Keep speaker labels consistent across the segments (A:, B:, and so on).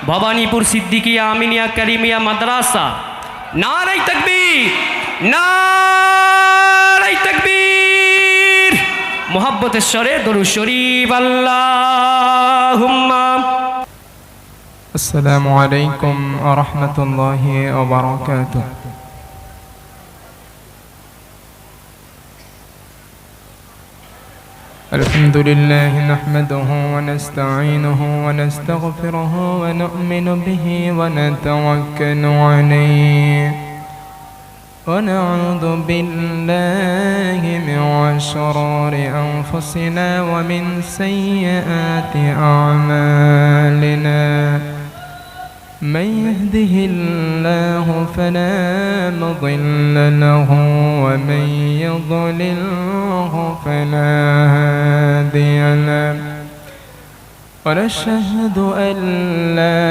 A: भवानीपुर सिद्दीकिया आमिनिया करीमिया मदरसा। नारे तकबीर, नारे तकबीर। मोहब्बत शरे दुरूद शरीफ अल्लाहुम्मा।
B: अस्सलामु अलैकुम व रहमतुल्लाहि व बरकातुह। अल्हम्दुलिल्लाह नहमदुहु व नस्तईनुहु व नस्तगफिरुहु व नु'मिनु बिही व नतवक्कलु अलैहि व नऊज़ु बिल्लाहि मिन शुरूरि अंफुसिना व मिन सय्यिआति अअमालिना। من يهده الله فلا مضل له ومن يضلله فلا هادي له ونشهد أن لا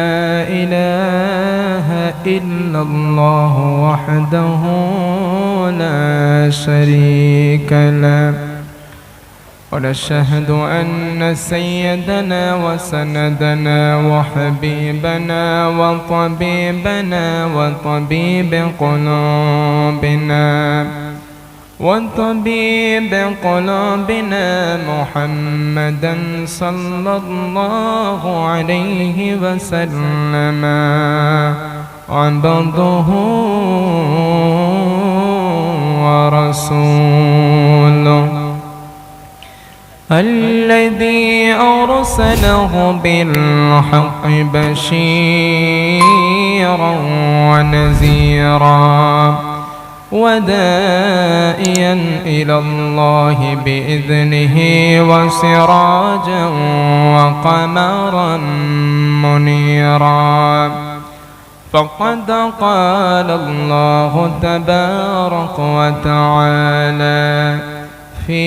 B: إله إلا الله وحده لا شريك له ونشهد أن سيدنا وسندنا وحبيبنا وطبيب قلوبنا محمدا صلى الله عليه وسلم عبده ورسوله الذي أرسله بالحق بشيرا ونذيرا وداعيا إلى الله بإذنه وسراجا وقمرا منيرا. فقد قال الله تبارك وتعالى في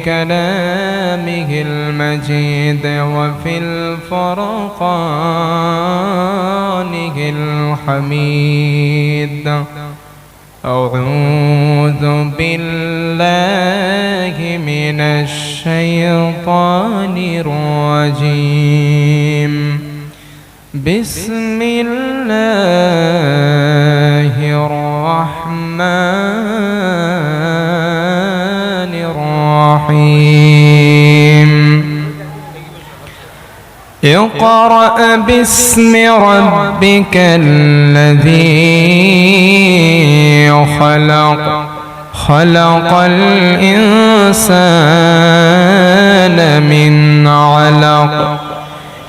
B: كلامه المجيد وفي الفرقانه الحميد: أعوذ بالله من الشيطان الرجيم. بسم الله الرحمن الرحيم. اقرأ باسم ربك الذي خلق. خلق الإنسان من علق.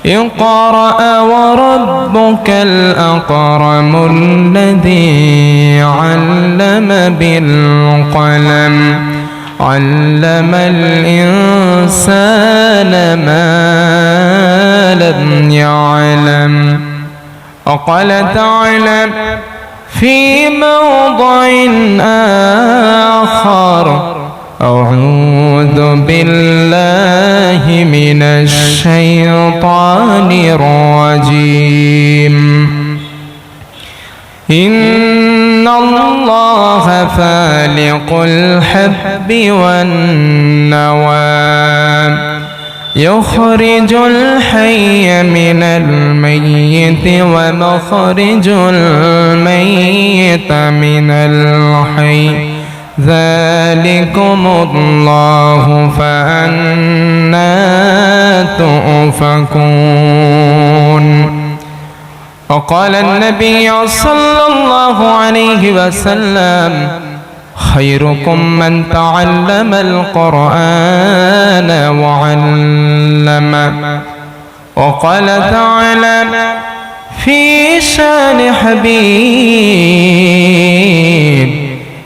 B: اقرأ وربك الأكرم الذي علم بالقلم. علم الإنسان ما لم يعلم. وقال تعالى في موضع آخر: أعوذ بالله من الشيطان الرجيم. إن الله فالق الحب والنوى يخرج الحي من الميت ومخرج الميت من الحي ذلكم الله فأنى تؤفكون. وقال النبي صلى الله عليه وسلم: خيركم من تعلم القرآن وعلمه. وقال تعالى في شان حبيب: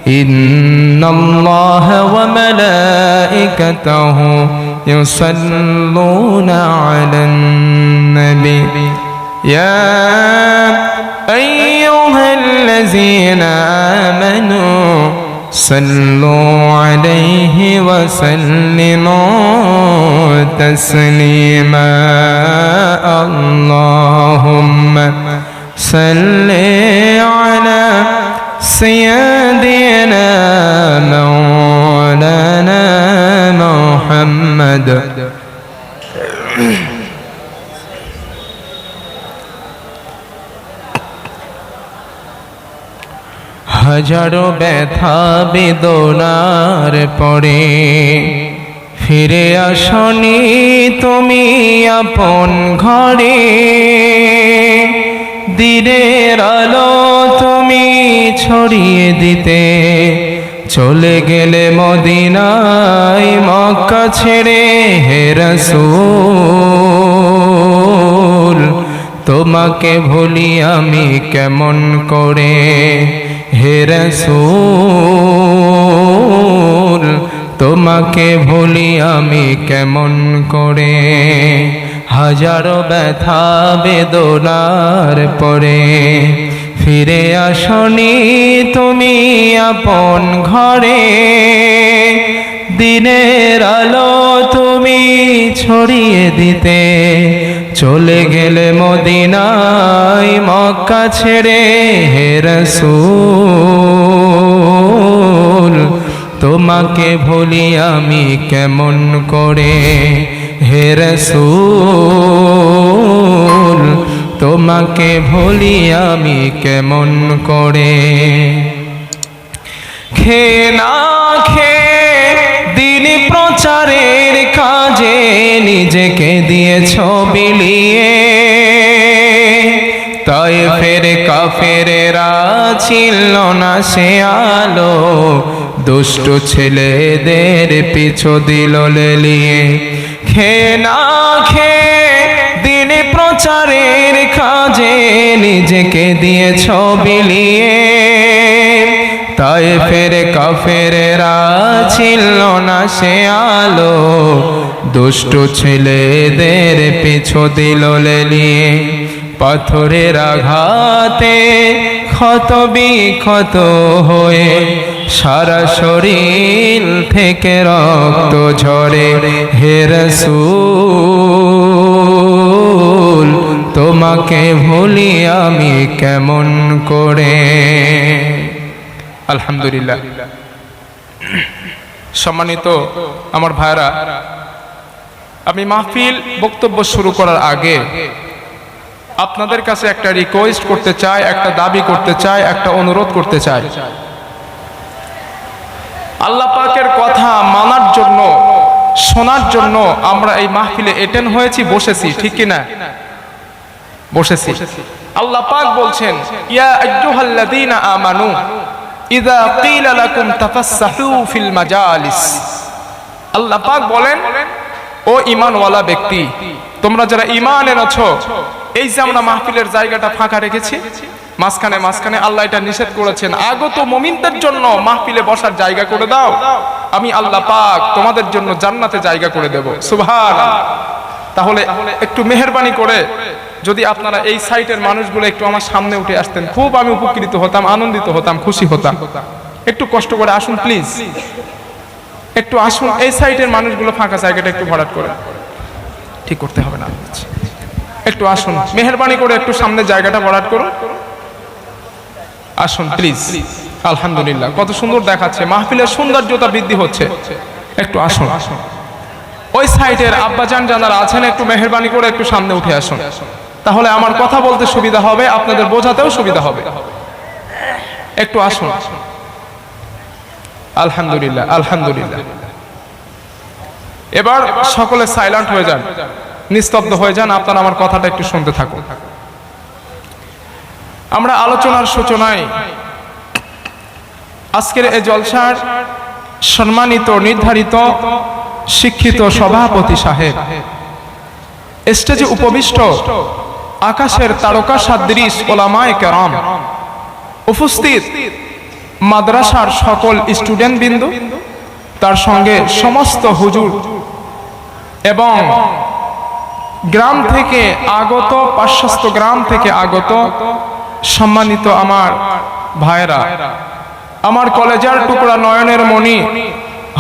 B: إن الله وملائكته يصلون على النبي يا أيها الذين آمنوا صلوا عليه وسلموا تسليما. اللهم صل على سيدنا مولانا محمد হাজারো ব্যথা বেদনার পরে ফিরে আসনি তুমি আপন ঘরে, দিনের আলো তুমি ছড়িয়ে দিতে চলে গেলে মদিনায় মক্কা ছেড়ে। হে রাসূল তোমাকে ভুলি আমি কেমন করে, হে রাসূল তোমাকে ভুলি আমি কেমন করে। হাজারো ব্যথা বেদনার পরে ফিরে আসনি তুমি আপন ঘরে, দিনের আলো তুমি ছড়িয়ে দিতে চলে গেলে মদিনায় মক্কা ছেড়ে। হে রাসূল তোমাকে ভুলি আমি কেমন করে, হে রাসূল তোমাকে ভুলি আমি কেমন করে। খেয়ে না খেয়ে দিন প্রচারের কাজে নিজেকে দিয়েছ বিলিয়ে, তায়েফের কাফেরেরা ছিল না সে আলো, দুষ্ট ছেলেদের পিছু দিল লেলিয়ে। খেয়ে না খেয়ে দিন প্রচারের কাজে নিজেকে দিয়েছ বিলিয়ে, তায়েফের কাফেরেরা ছিল না সে আলো, দুষ্ট ছেলেদের পিছু দিল লেলিয়ে। পাথরের আঘাতে ক্ষত বিক্ষত হয়ে সারা শরীর থেকে রক্ত ঝরে। হে রাসূল তোমাকে ভুলি আমি কেমন করে। আলহামদুলিল্লাহ। সম্মানিত আমার ভাইরা, আমি মাহফিল বক্তব্য শুরু করার আগে আপনাদের কাছে একটা রিকোয়েস্ট করতে চাই, একটা দাবি করতে চাই, একটা অনুরোধ করতে চাই। আল্লাহ পাকের কথা মানার জন্য, শোনার জন্য আমরা এই মাহফিলে অ্যাটেন্ড হয়েছি, বসেছি, ঠিক কি না? বসেছি। আল্লাহ পাক বলছেন, ইয়া আইয়ুহাল্লাযীনা আমানু ইযা ক্বিলা লাকুম তাফাসসাহু ফিল মাজালিস। আল্লাহ পাক বলেন, ও ঈমানওয়ালা ব্যক্তি, তোমরা যারা ঈমান এনেছো, এই যে আমরা মাহফিলের জায়গাটা ফাঁকা রেখেছি, মাঝখানে মাঝখানে আল্লাহ এটা নিষেধ করেছেন, আগত মুমিনদের জন্য মাহফিলে বসার জায়গা করে দাও, আমি আল্লাহ পাক তোমাদের জন্য জান্নাতে জায়গা করে দেব। সুবহানাল্লাহ। তাহলে একটু মেহেরবানি করে যদি আপনারা এই সাইটের মানুষগুলো একটু আমার সামনে উঠে আসতেন, খুব আমি উপকৃত হতাম, আনন্দিত হতাম, খুশি হতাম। একটু কষ্ট করে আসুন প্লিজ, একটু আসুন। এই সাইটের মানুষগুলো ফাঁকা জায়গাটা একটু ভরাট করে, ঠিক করতে হবে না, একটু আসুন, মেহেরবানি করে একটু সামনে জায়গাটা ভরাট করুন, আসুন প্লিজ। আলহামদুলিল্লাহ, কত সুন্দর দেখাচ্ছে, মাহফিলের সৌন্দর্যতা বৃদ্ধি হচ্ছে। একটু আসুন। ওই সাইটের আব্বাজান যারা আছেন, একটু মেহেরবানি করে একটু সামনে উঠে আসুন, তাহলে আমার কথা বলতে সুবিধা হবে, আপনাদের বোঝাতেও সুবিধা হবে। একটু আসুন। আলহামদুলিল্লাহ, আলহামদুলিল্লাহ। এবার সকলে সাইলেন্ট হয়ে যান, নিস্তব্ধ হয়ে যান, আপনারা আমার কথাটা একটু শুনতে থাকুন। আমরা আলোচনার সূচনায় আজকের এই জলসার সম্মানিত নির্ধারিত শিক্ষিত সভাপতি সাহেব, স্টেজে উপবিষ্ট আকাশের তারকা সাদৃশ ওলামায়ে কেরাম, উপস্থিত মাদ্রাসার সকল স্টুডেন্ট বিন্দু, তার সঙ্গে সমস্ত হুজুর এবং গ্রাম থেকে আগত, পার্শ্বস্থ গ্রাম থেকে আগত সম্মানিত আমার ভাইরা, আমার কলেজার টুকরা নয়নের মণি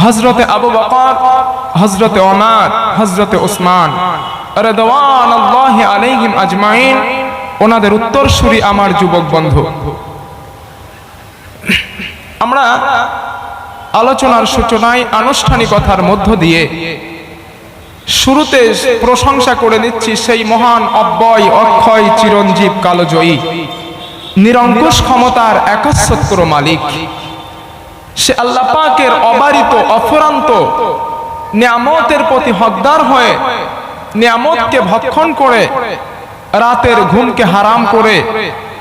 B: হযরতে আবু বকর, হযরতে ওমর, হযরতে উসমান রাদিয়াল্লাহু আলাইহিম আজমাইন, ওনাদের উত্তরসূরি আমার যুবক বন্ধু। আমরা আলোচনার সূচনায় আনুষ্ঠানিকতার মধ্য দিয়ে শুরুতে প্রশংসা করে নিচ্ছি সেই মহান অব্যয় অক্ষয় চিরঞ্জীব কালজয়ী নিরঙ্কুশ ক্ষমতার একাচ্ছত্র মালিক। সে আল্লাহ পাকের অবারিত অফুরান্ত নিয়ামতের প্রতি হকদার হয়ে নিয়ামতকে ভক্ষণ করে রাতের ঘুমকে হারাম করে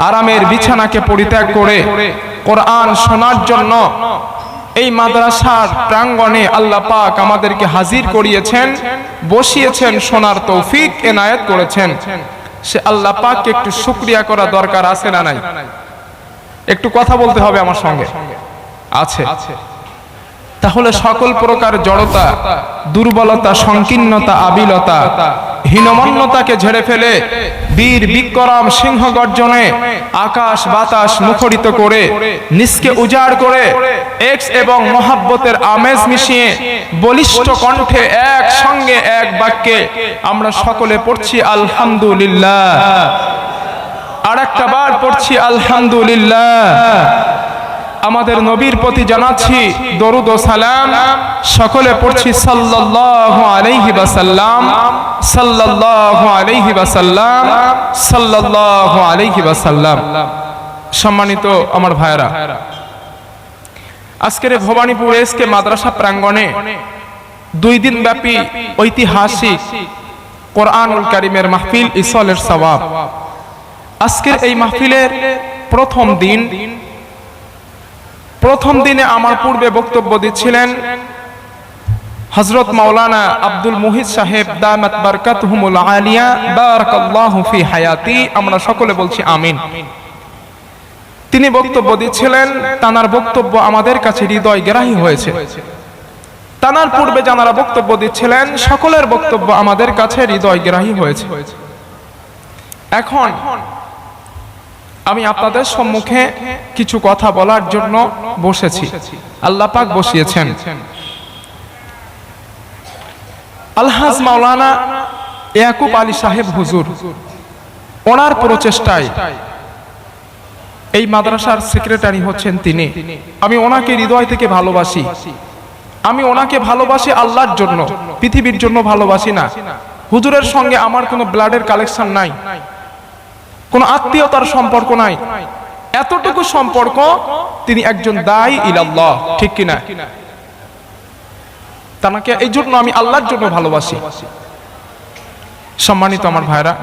B: আরামের বিছানাকে পরিত্যাগ করে কোরআন শোনার জন্য এই মাদ্রাসার প্রাঙ্গণে আল্লাহ পাক আমাদেরকে হাজির করিয়েছেন, বসিয়েছেন, শোনার তৌফিক এনায়েত করেছেন। সে আল্লাহ পাককে একটু শুকরিয়া করা দরকার আছে না নাই? একটু কথা বলতে হবে আমার সঙ্গে। আছে। তাহলে সকল প্রকার জড়তা, দুর্বলতা, সংকীর্ণতা, আবিলতা, হীনমন্যতাকে ঝেড়ে ফেলে বীর বিক্রম সিংহ গর্জনে আকাশ বাতাস মুখরিত করে নিষ্কে উজাড় করে এক্স এবং মহাব্বতের আমেজ মিশিয়ে বলিষ্ঠ কণ্ঠে এক সঙ্গে এক বাক্যে আমরা সকলে পড়ছি আলহামদুলিল্লাহ। আর একটা বার পড়ছি আলহামদুলিল্লাহ। আমাদের নবীর প্রতি জানাচ্ছি দরুদ ও সালাম। সকলে পড়ছি সাল্লাল্লাহু আলাইহি ওয়াসাল্লাম, সাল্লাল্লাহু আলাইহি ওয়াসাল্লাম, সাল্লাল্লাহু আলাইহি ওয়াসাল্লাম। সম্মানিত আমার ভাইরা, আজকের ভবানীপুর এসকে মাদ্রাসা প্রাঙ্গণে 2 দিন ব্যাপী ঐতিহাসিক কোরআনুল কারীমের মাহফিল ইসলের সওয়াব। আজকের এই মাহফিলের প্রথম দিনে আমার পূর্বে বক্তব্য দিচ্ছিলেন হযরত মাওলানা আব্দুল মুহিত সাহেব দামাত বারাকাতুহুমুল আলিয়া বারাকাল্লাহু ফি হায়াতি। আমরা সকলে বলছি আমিন। তিনি বক্তব্য দিচ্ছিলেন, তানার বক্তব্য আমাদের কাছে হৃদয়গ্রাহী হয়েছে। তানার পূর্বে যারা বক্তব্য দিচ্ছিলেন সকলের বক্তব্য আমাদের কাছে হৃদয়গ্রাহী হয়েছে। এখন আমি আপনাদের সম্মুখে কিছু কথা বলার জন্য বসেছি, আল্লাহ পাক বসিয়েছেন। আলহাজ মাওলানা ইয়াকুব আলী সাহেব হুজুর, ওনার প্রচেষ্টায় এই মাদ্রাসার সেক্রেটারি হচ্ছেন তিনি। আমি ওনাকে হৃদয় থেকে ভালোবাসি। আমি ওনাকে ভালোবাসি আল্লাহর জন্য, পৃথিবীর জন্য ভালোবাসি না। হুজুরের সঙ্গে আমার কোনো ব্লাডের কালেকশন নাই, কোন আত্মীয়তার সম্পর্ক নাই। এতটুকু সম্পর্ক, তিনি একজন দাঈ ইলাল্লাহ, ঠিক কিনা? তাকে এই জন্য আমি আল্লাহর জন্য ভালোবাসি। সম্মানিত আমার ভাইরা,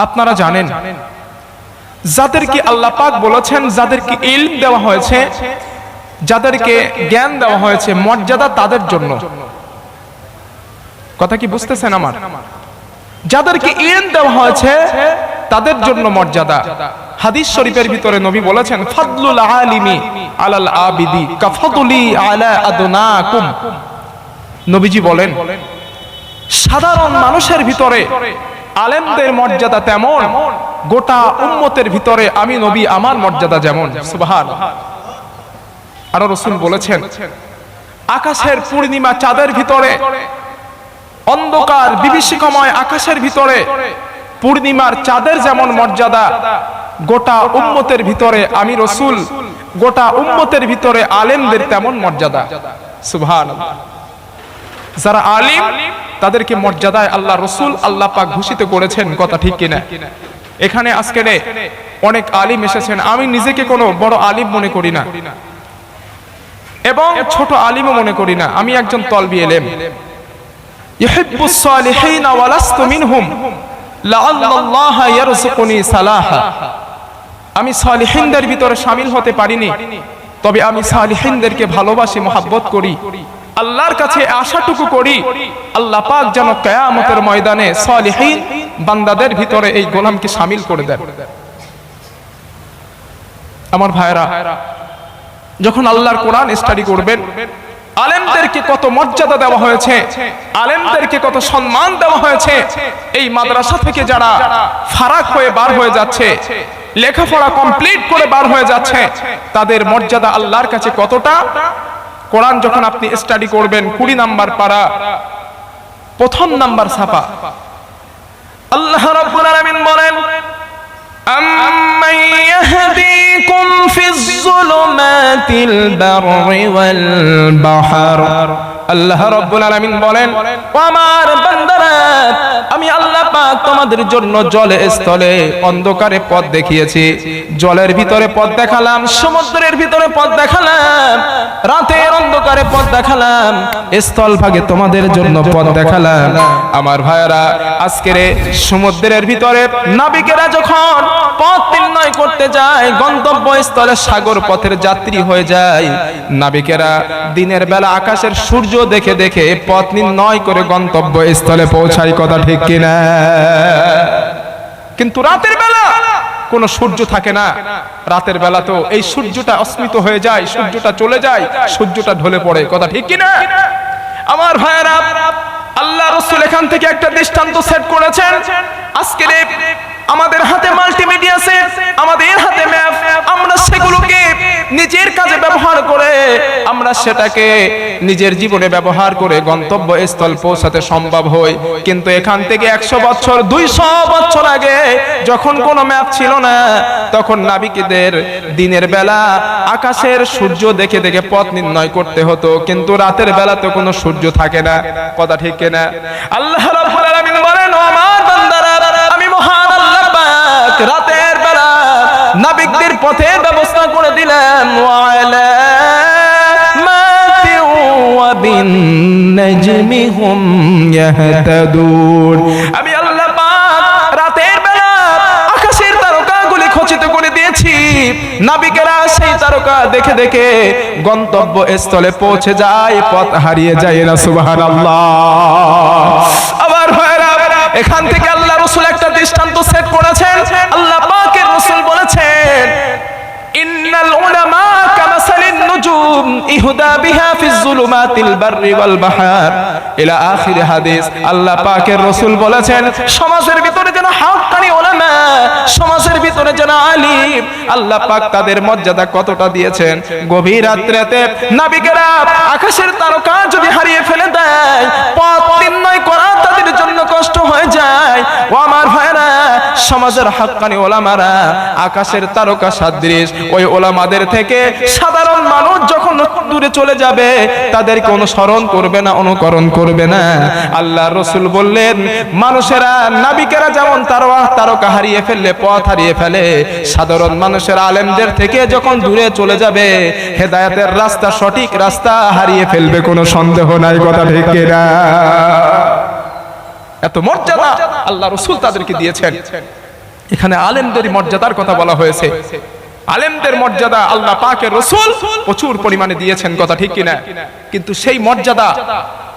B: আপনারা জানেন যাদেরকে আল্লাহ পাক বলেছেন, যাদেরকে ইলম দেওয়া হয়েছে, যাদেরকে জ্ঞান দেওয়া হয়েছে, মর্যাদা তাদের জন্য। কথা কি বুঝতেছেন আমার? যাদেরকে ইলম দেওয়া হয়েছে তাদের জন্য মর্যাদা। হাদিস শরীফের ভিতরে নবী বলেছেন, ফাদলুল আলিমি আলাল আবিদি কাফাদুলি আলা আদনাকুম। নবীজি বলেন, সাধারণ মানুষের ভিতরে আলেমদের মর্যাদা তেমন, গোটা উম্মতের ভিতরে আমি নবী আমার মর্যাদা যেমন। সুবহানাল্লাহ। আর রাসূল বলেছেন, আকাশের পূর্ণিমা চাঁদের ভিতরে, অন্ধকার বিভীষিকাময় আকাশের ভিতরে পূর্ণিমার চাঁদের যেমন মর্যাদা, গোটা উম্মতের ভিতরে আমি রাসূল, গোটা উম্মতের ভিতরে আলেমদের তেমন মর্যাদা। সুবহানাল্লাহ। যারা আলিম তাদেরকে মর্যাদায় আল্লাহ রাসূল, আল্লাহ পাক ঘোষিত করেছেন। কথা ঠিক কিনা? এখানে আজকে অনেক আলিম এসেছেন। আমি নিজেকে কোনো বড় আলিম মনে করি না এবং ছোট আলিমও মনে করি না। আমি একজন তলবি এলেম। ইউহিব্বুস সালিহিনা ওয়া লাস্তু মিনহুম লাআল্লাল্লাহা ইয়ারযুকুনি সালাহা। আমি সালিহিনদের ভিতরে শামিল হতে পারিনি, তবে আমি সালিহিনদেরকে ভালোবাসি, মহব্বত করি। আল্লাহর কাছে আশাটুকু করি, আল্লাহ পাক যেন কিয়ামতের ময়দানে সালিহিন বান্দাদের ভিতরে এই গোলামকে শামিল করে দেন। আমার ভাইরা, যখন আল্লাহর কোরআন স্টাডি করবেন, আলেমদেরকে কত মর্যাদা দেওয়া হয়েছে, আলেমদেরকে কত সম্মান দেওয়া হয়েছে। এই মাদ্রাসা থেকে যারা ফারাক হয়ে বার হয়ে যাচ্ছে, লেখাপড়া কমপ্লিট করে বার হয়ে যাচ্ছে, তাদের মর্যাদা আল্লাহর কাছে কতটা। কোরআন যখন আপনি স্টাডি করবেন, 20 নাম্বার পারা, 1ম নাম্বার ছাপা, আল্লাহ রাব্বুল আলামিন বলেন, أَمَّنْ يَهْدِيكُمْ فِي الظُّلُمَاتِ الْبَرِّ وَالْبَحْرِ। আল্লাহ রাব্বুল আলামিন বলেন, ও আমার বান্দারা, আমি আল্লাহ পাক তোমাদের জন্য জলে স্থলে অন্ধকারে পথ দেখিয়েছি, জলের ভিতরে পথ দেখালাম, সমুদ্রের ভিতরে পথ দেখালাম, রাতের অন্ধকারে পথ দেখালাম, স্থল ভাগে তোমাদের জন্য পথ দেখালাম। আমার ভাইয়েরা, আজকের সমুদ্রের ভিতরে নাবিকেরা যখন পথ নির্ণয় করতে যায়, গন্তব্যস্থলে সাগর পথের যাত্রী হয়ে যায়, নাবিকেরা দিনের বেলা আকাশের সূর্য দেখে দেখে পথ নির্ণয় করে গন্তব্যস্থলে পৌঁছায়। কথা ঠিক কিনা? কিন্তু রাতের বেলা কোন সূর্য থাকে না। রাতের বেলা তো এই সূর্যটা অস্মিত হয়ে যায়, সূর্যটা চলে যায়, সূর্যটা ঢলে পড়ে। কথা ঠিক কিনা? আমার ভাইয়েরা, আল্লাহ রাসূল এখান থেকে একটা দৃষ্টান্ত সেট করেছেন। আজকের আমাদের হাতে মাল্টিমিডিয়া সেট, আমাদের হাতে ম্যাপ, আমরা সেগুলোকে নিজের কাজে ব্যবহার করে, আমরা সেটাকে নিজের জীবনে ব্যবহার করে গন্তব্যস্থল পৌঁছাতে সম্ভব হয়। কিন্তু এখান থেকে 100 বছর 200 বছর আগে যখন কোনো ম্যাপ ছিল না, তখন নাবিকদের দিনের বেলা আকাশের সূর্য দেখে দেখে পথ নির্ণয় করতে হতো, কিন্তু রাতের বেলা তো কোনো সূর্য থাকে না। কথা ঠিক কিনা? আল্লাহ রাব্বুল আলামিন বলেন, ও আমার বান্দারা, আমি মহান আল্লাহ পাক রাতের বেলা নাবিকদের পথের ব্যবস্থা করে দিলাম। ওয়ালামাতি ওয়া বিন-নাজমি হুম ইয়াহতাদুন। আমি আল্লাহ পাক রাতের বেলা আকাশের তারকাগুলি খচিত করে দিয়েছি, নাবিকেরা সেই তারকা দেখে দেখে গন্তব্যস্থলে পৌঁছে যায়, পথ হারিয়ে যায় না। সুবহানাল্লাহ। আবার ভাইরা, এখান থেকে আল্লাহ রাসূল একটা দৃষ্টান্ত সেট করেছেন। আল্লাহ পাকের রাসূল বলেছেন, ইন্নাল উলামা কামাসালিন নুজুম ইহদা বিহা ফিজ যুলুমাতিল বাররি ওয়াল বাহর ইলা আখির হাদিস। আল্লাহ পাকের রাসূল বলেছেন, সমাজের ভিতরে যেন হক্কানি উলামা, সমাজের ভিতরে যেন আলিম, আল্লাহ পাক তাদের মর্যাদা কতটা দিয়েছেন। গভীর রাত্রিতে নাবিকেরা আকাশের তারকা যদি হারিয়ে ফেলে দেয়, পথ নির্ণয় করা তাদের জন্য কষ্ট হয়ে যায়। ও আমার ভাইরা, সমাজের হক্কানি ওলামারা আকাশের তারকা সদৃশ ওই ওলামাদের থেকে সাধারণ মানুষ যখন দূরে চলে যাবে, তাদেরকে অনুসরণ করবে না, অনুকরণ করবে না। আল্লাহর রাসূল বললেন, মানুষেরা, নাবিকেরা যেমন তারকা হারিয়ে ফেললে, পথ হারিয়ে ফেলে, সাধারণ মানুষের আলেমদের থেকে যখন দূরে চলে যাবে, হেদায়েতের রাস্তা, সঠিক রাস্তা হারিয়ে ফেলবে, কোনো সন্দেহ নাই। কথা ঠিক কিনা? এত মর্যাদা আল্লাহ রাসূল তাদেরকে দিয়েছেন। এখানে আলেমদের মর্যাদার কথা বলা হয়েছে। আলেমদের মর্যাদা আল্লাহ পাকের রাসূল প্রচুর পরিমাণে দিয়েছেন। কথা ঠিক কিনা? কিন্তু সেই মর্যাদা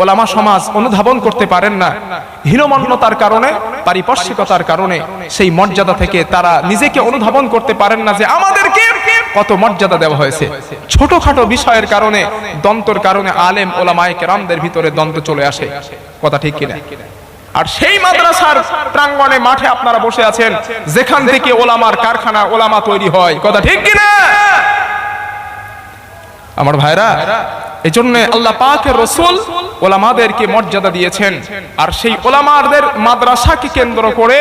B: ওলামা সমাজ অনুধাবন করতে পারেন না। হীনমন্যতার কারণে, পারিপার্শ্বিকতার কারণে সেই মর্যাদা থেকে তারা নিজেকে অনুধাবন করতে পারেন না যে আমাদেরকে কত মর্যাদা দেওয়া হয়েছে। ছোটখাটো বিষয়ের কারণে, দ্বন্দ্বের কারণে আলেম ওলামায়ে কেরামদের ভিতরে দ্বন্দ্ব চলে আসে। কথা ঠিক কিনা? আর সেই মাদ্রাসার প্রাঙ্গণে, মাঠে আপনারা বসে আছেন, যেখান থেকে ওলামার কারখানা, ওলামা তৈরি হয়। কথা ঠিক কিনা? আমার ভাইরা, এজন্য আল্লাহ পাকের রাসূল ওলামাদেরকে মর্যাদা দিয়েছেন। আর সেই ওলামাদের মাদ্রাসাকে কেন্দ্র করে,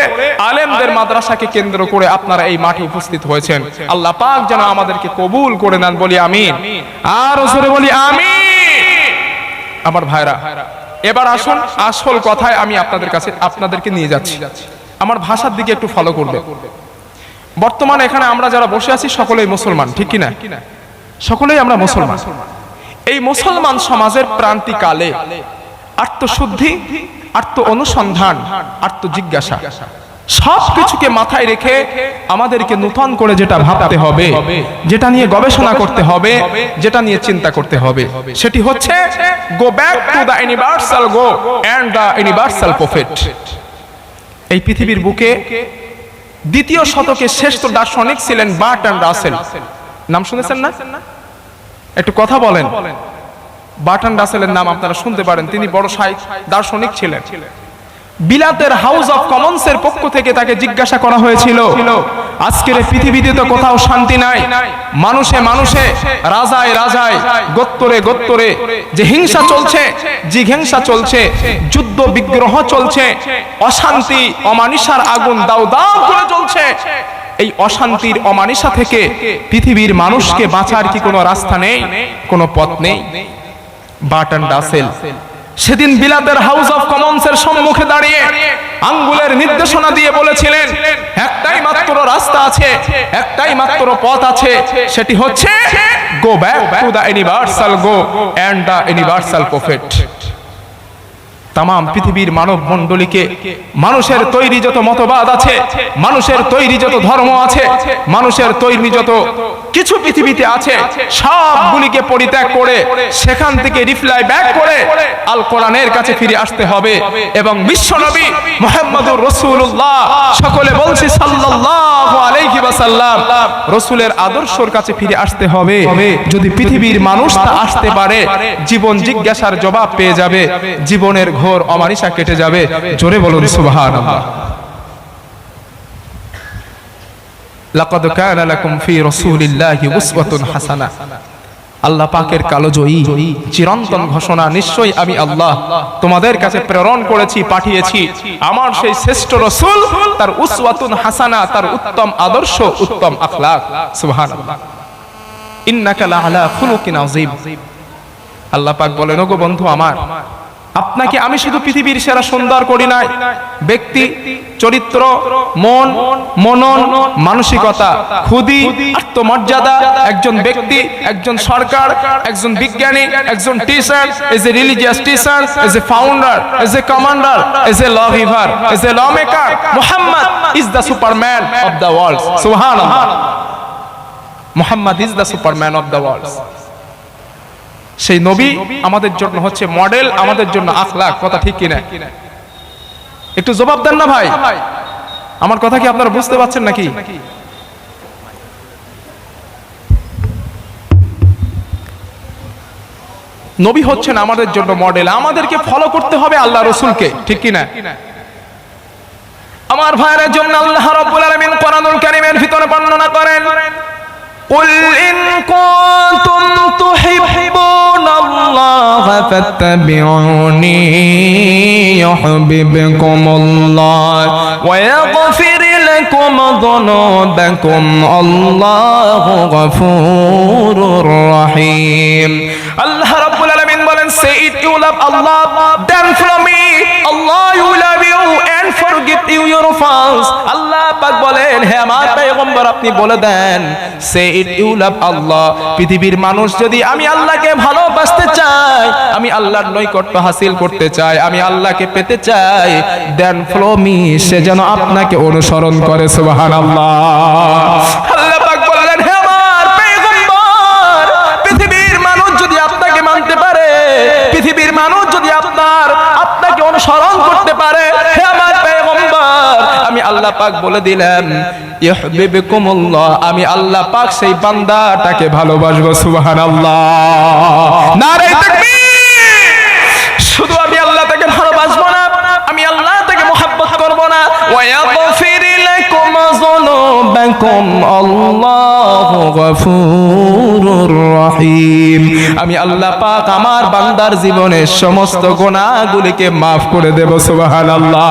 B: আলেমদের মাদ্রাসাকে কেন্দ্র করে আপনারা এই মাঠে উপস্থিত হয়েছেন। আল্লাহ পাক যেন আমাদেরকে কবুল করে নেন। বলি আমিন। আর জোরে বলি আমিন। আমার ভাইরা, এবার আসুন আসল কথায় আমি আপনাদেরকে নিয়ে যাচ্ছি। আমার ভাষার দিকে একটু ফলো করবে। বর্তমানে এখানে আমরা যারা বসে আছি সকলেই মুসলমান, ঠিক কিনা? সকলেই আমরা মুসলমান। এই মুসলমান সমাজের প্রান্তিকালে আত্মশুদ্ধি, আত্ম অনুসন্ধান, আত্মজিজ্ঞাসা সবকিছুকে মাথায় রেখে আমাদেরকে নতুন করে যেটা ভাবতে হবে, যেটা নিয়ে গবেষণা করতে হবে, যেটা নিয়ে চিন্তা করতে হবে, সেটি হচ্ছে go back to the universal God and the universal prophet. এই পৃথিবীর বুকে দ্বিতীয় শতকে শ্রেষ্ঠ দার্শনিক ছিলেন বার্ট্রান্ড রাসেল। নাম শুনেছেন না? একটু কথা বলেন। বার্ট্রান্ড রাসেলের নাম আপনারা শুনতে পারেন। তিনি বড় দার্শনিক ছিলেন। বিলাতের হাউস অফ কমন্সের পক্ষ থেকে তাকে জিজ্ঞাসা করা হয়েছিল, আজকের পৃথিবীতে তো কোথাও শান্তি নাই, মানুষে মানুষে, রাজায় রাজায়, গোত্তরে গোত্তরে যে হিংসা চলছে, জিঘেংসা চলছে, যুদ্ধ বিগ্রহ চলছে, অশান্তি অমানিসার আগুন দাউ দাউ করে চলছে, এই অশান্তির অমানিসা থেকে পৃথিবীর মানুষকে বাঁচার কি কোনো রাস্তা নেই, কোনো পথ নেই? বার্ট্রান্ড রাসেল সেদিন বিলাতের হাউস অফ কমন্সের সম্মুখে দাঁড়িয়ে আঙ্গুলের নির্দেশনা দিয়ে বলেছিলেন একটাই মাত্র রাস্তা আছে, একটাই মাত্র পথ আছে, সেটি হচ্ছে go back to the universal God and the universal prophet. তামাম পৃথিবীর মানব মণ্ডলীকে মানুষের তৈরি যত মতবাদ আছে, মানুষের তৈরি যত ধর্ম আছে, মানুষের তৈরি যত কিছু পৃথিবীতে আছে, সবগুলিকে পরিত্যাগ করে সেখান থেকে রিপ্লাই ব্যাক করে আল কোরআনের কাছে ফিরে আসতে হবে এবং বিশ্বনবী মুহাম্মদুর রাসূলুল্লাহ, সকলে বলছি সাল্লাল্লাহু আলাইহি ওয়াসাল্লাম, রাসূলের আদর্শের কাছে ফিরে আসতে হবে। যদি পৃথিবীর মানুষ তা আসতে পারে, জীবন জিজ্ঞাসার জবাব পেয়ে যাবে, জীবনের ঘোর অমানিসা কেটে যাবে। জোরে বলুন সুবহানাল্লাহ। লাকাদ কানা লাকুম ফি রাসূলিল্লাহি উসওয়াতুন হাসানাহ। আল্লাহ পাকের কালোজয়ী চিরন্তন ঘোষণা, নিশ্চয়ই আমি আল্লাহ তোমাদের কাছে প্রেরণ করেছি, পাঠিয়েছি আমার সেই শ্রেষ্ঠ রাসূল, তার উসওয়াতুন হাসানা, তার উত্তম আদর্শ, উত্তম আখলাক। সুবহানাল্লাহ। ইন্নাকা লাআলা খুলুকিন আযীম। আল্লাহ পাক বলেন, ওগো বন্ধু আমার, আপনাকে আমি শুধু পৃথিবীর সেরা সুন্দর করি নাই, ব্যক্তি, চরিত্র, মন, মনন, মানসিকতা, খুদি, আত্মমর্যাদা, একজন ব্যক্তি, একজন সরকার, একজন বিজ্ঞানী, একজন teacher, as a religious teacher, as a founder, as a commander, as a law giver, as a law maker, Muhammad is the superman of the world. সুবহানাল্লাহ। Muhammad is the superman of the world. সেই নবী আমাদের জন্য হচ্ছে model, আমাদের জন্য আখলাক। কথা ঠিক কিনা? একটু জবাব দেন না ভাই, আমার কথা কি আপনারা বুঝতে পারছেন নাকি? নবী হচ্ছেন আমাদের জন্য মডেল, আমাদেরকে ফলো করতে হবে আল্লাহ রাসূলকে, ঠিক কিনা? আমার ভাইয়ের জন্য আল্লাহ রাব্বুল আলামিন কোরআনুল কারীমের ভিতরে বর্ণনা করেন, قل إن كنتم تحبون الله فاتبعوني يحببكم الله ويغفر لكم ذنوبكم الله غفور رحيم. Allah Rabbul Alamin বলেন, say it, you love Allah, then follow me, Allah you love you and forgive you your faults. আল্লাহ পাক বলেন, হে আমার পয়গম্বর আপনি বলে দেন, say it, you love Allah. পৃথিবীর মানুষ যদি আমি আল্লাহকে ভালোবাসতে চাই, আমি আল্লাহর নৈকট্য হাসিল করতে চাই, আমি আল্লাহকে পেতে চাই, then follow me, সে যেন আপনাকে অনুসরণ করে। সুবহানাল্লাহ। আল্লাহ পাক বললেন, হে আমার পয়গম্বর, পৃথিবীর মানুষ যদি আপনাকে মানতে পারে, পৃথিবীর মানুষ যদি আপনাকে অনুসরণ করতে পারে, হে আমার পয়গম্বর, আমি আল্লাহ পাক বলে দিলাম, ইউহিব্বুকুমুল্লাহ, আমি আল্লাহ পাক সেই বান্দাটাকে ভালোবাসবো। সুবহানাল্লাহ। নারে তাকবীর। শুধু আমি আল্লাহ তাকে ভালোবাসবো না, আমি আল্লাহ তাকে মুহাব্বত করব না, ওয়া ইয়াগফির লাকুম যুনুবাকুম আল্লাহু গফুরুর রহিম। আমি আল্লাহ পাক আমার বান্দার জীবনের সমস্ত গুনাহগুলিকে maaf করে দেব। সুবহানাল্লাহ।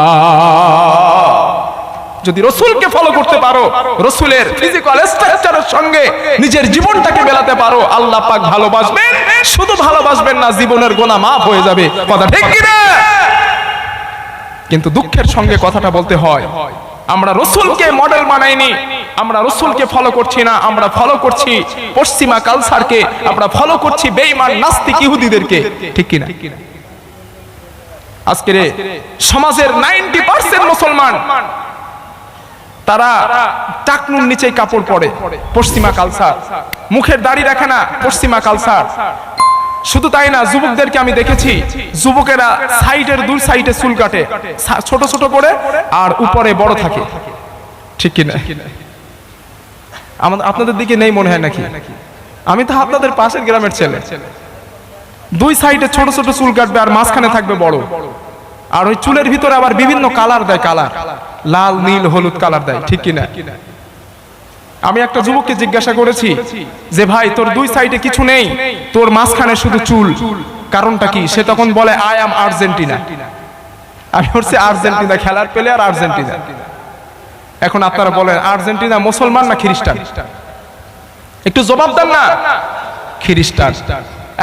B: যদি রাসূলকে ফলো করতে পারো, রাসূলের ফিজিক্যাল স্ট্রাকচারের সঙ্গে নিজের জীবনটাকে মেলাতে পারো, আল্লাহ পাক ভালোবাসবেন। শুধু ভালোবাসবেন না, জীবনের গুনাহ maaf হয়ে যাবে। কথা ঠিক কি না? কিন্তু দুঃখের সঙ্গে কথাটা বলতে হয়, আমরা রাসূলকে মডেল বানাইনি, আমরা রাসূলকে ফলো করছি না, আমরা ফলো করছি পশ্চিমা কালচারকে, আমরা ফলো করছি বেঈমান নাস্তিক ইহুদিদেরকে। ঠিক কি না? আজকের সমাজের 90% মুসলমান তারা টাকনুর নিচে কাপড় পরে, পশ্চিমা কালচার, মুখের দাড়ি রাখে না, পশ্চিমা কালচার। শুধু তাই না, যুবকদেরকে আমি দেখেছি, যুবকেরা সাইডের দুই সাইডে চুল কাটে, ছোট ছোট করে, আর উপরে বড় থাকে। ঠিক কি না? আপনাদের দিকে নেই মনে হয় নাকি? আমি তো আপনাদের পাশের গ্রামের ছেলে। দুই সাইডে ছোট ছোট চুল কাটবে আর মাঝখানে থাকবে বড়, আর ওই চুলের ভিতরে আবার বিভিন্ন কালার দেয়, কালার লাল, নীল, হলুদ কালার দেয়। ঠিক কি না? আমি একটা যুবককে জিজ্ঞাসা করেছি যে ভাই, তোর দুই সাইডে কিছু নেই, তোর মাঝখানে শুধু চুল, কারণটা কি? সে তখন বলে, আই অ্যাম আর্জেন্টিনা। আমি হচ্ছে আর্জেন্টিনা খেলার প্লেয়ার, আর্জেন্টিনা। এখন আপনারা বলেন, আর্জেন্টিনা মুসলমান না খ্রিস্টান? একটু জবাব দেন না। খ্রিস্টান।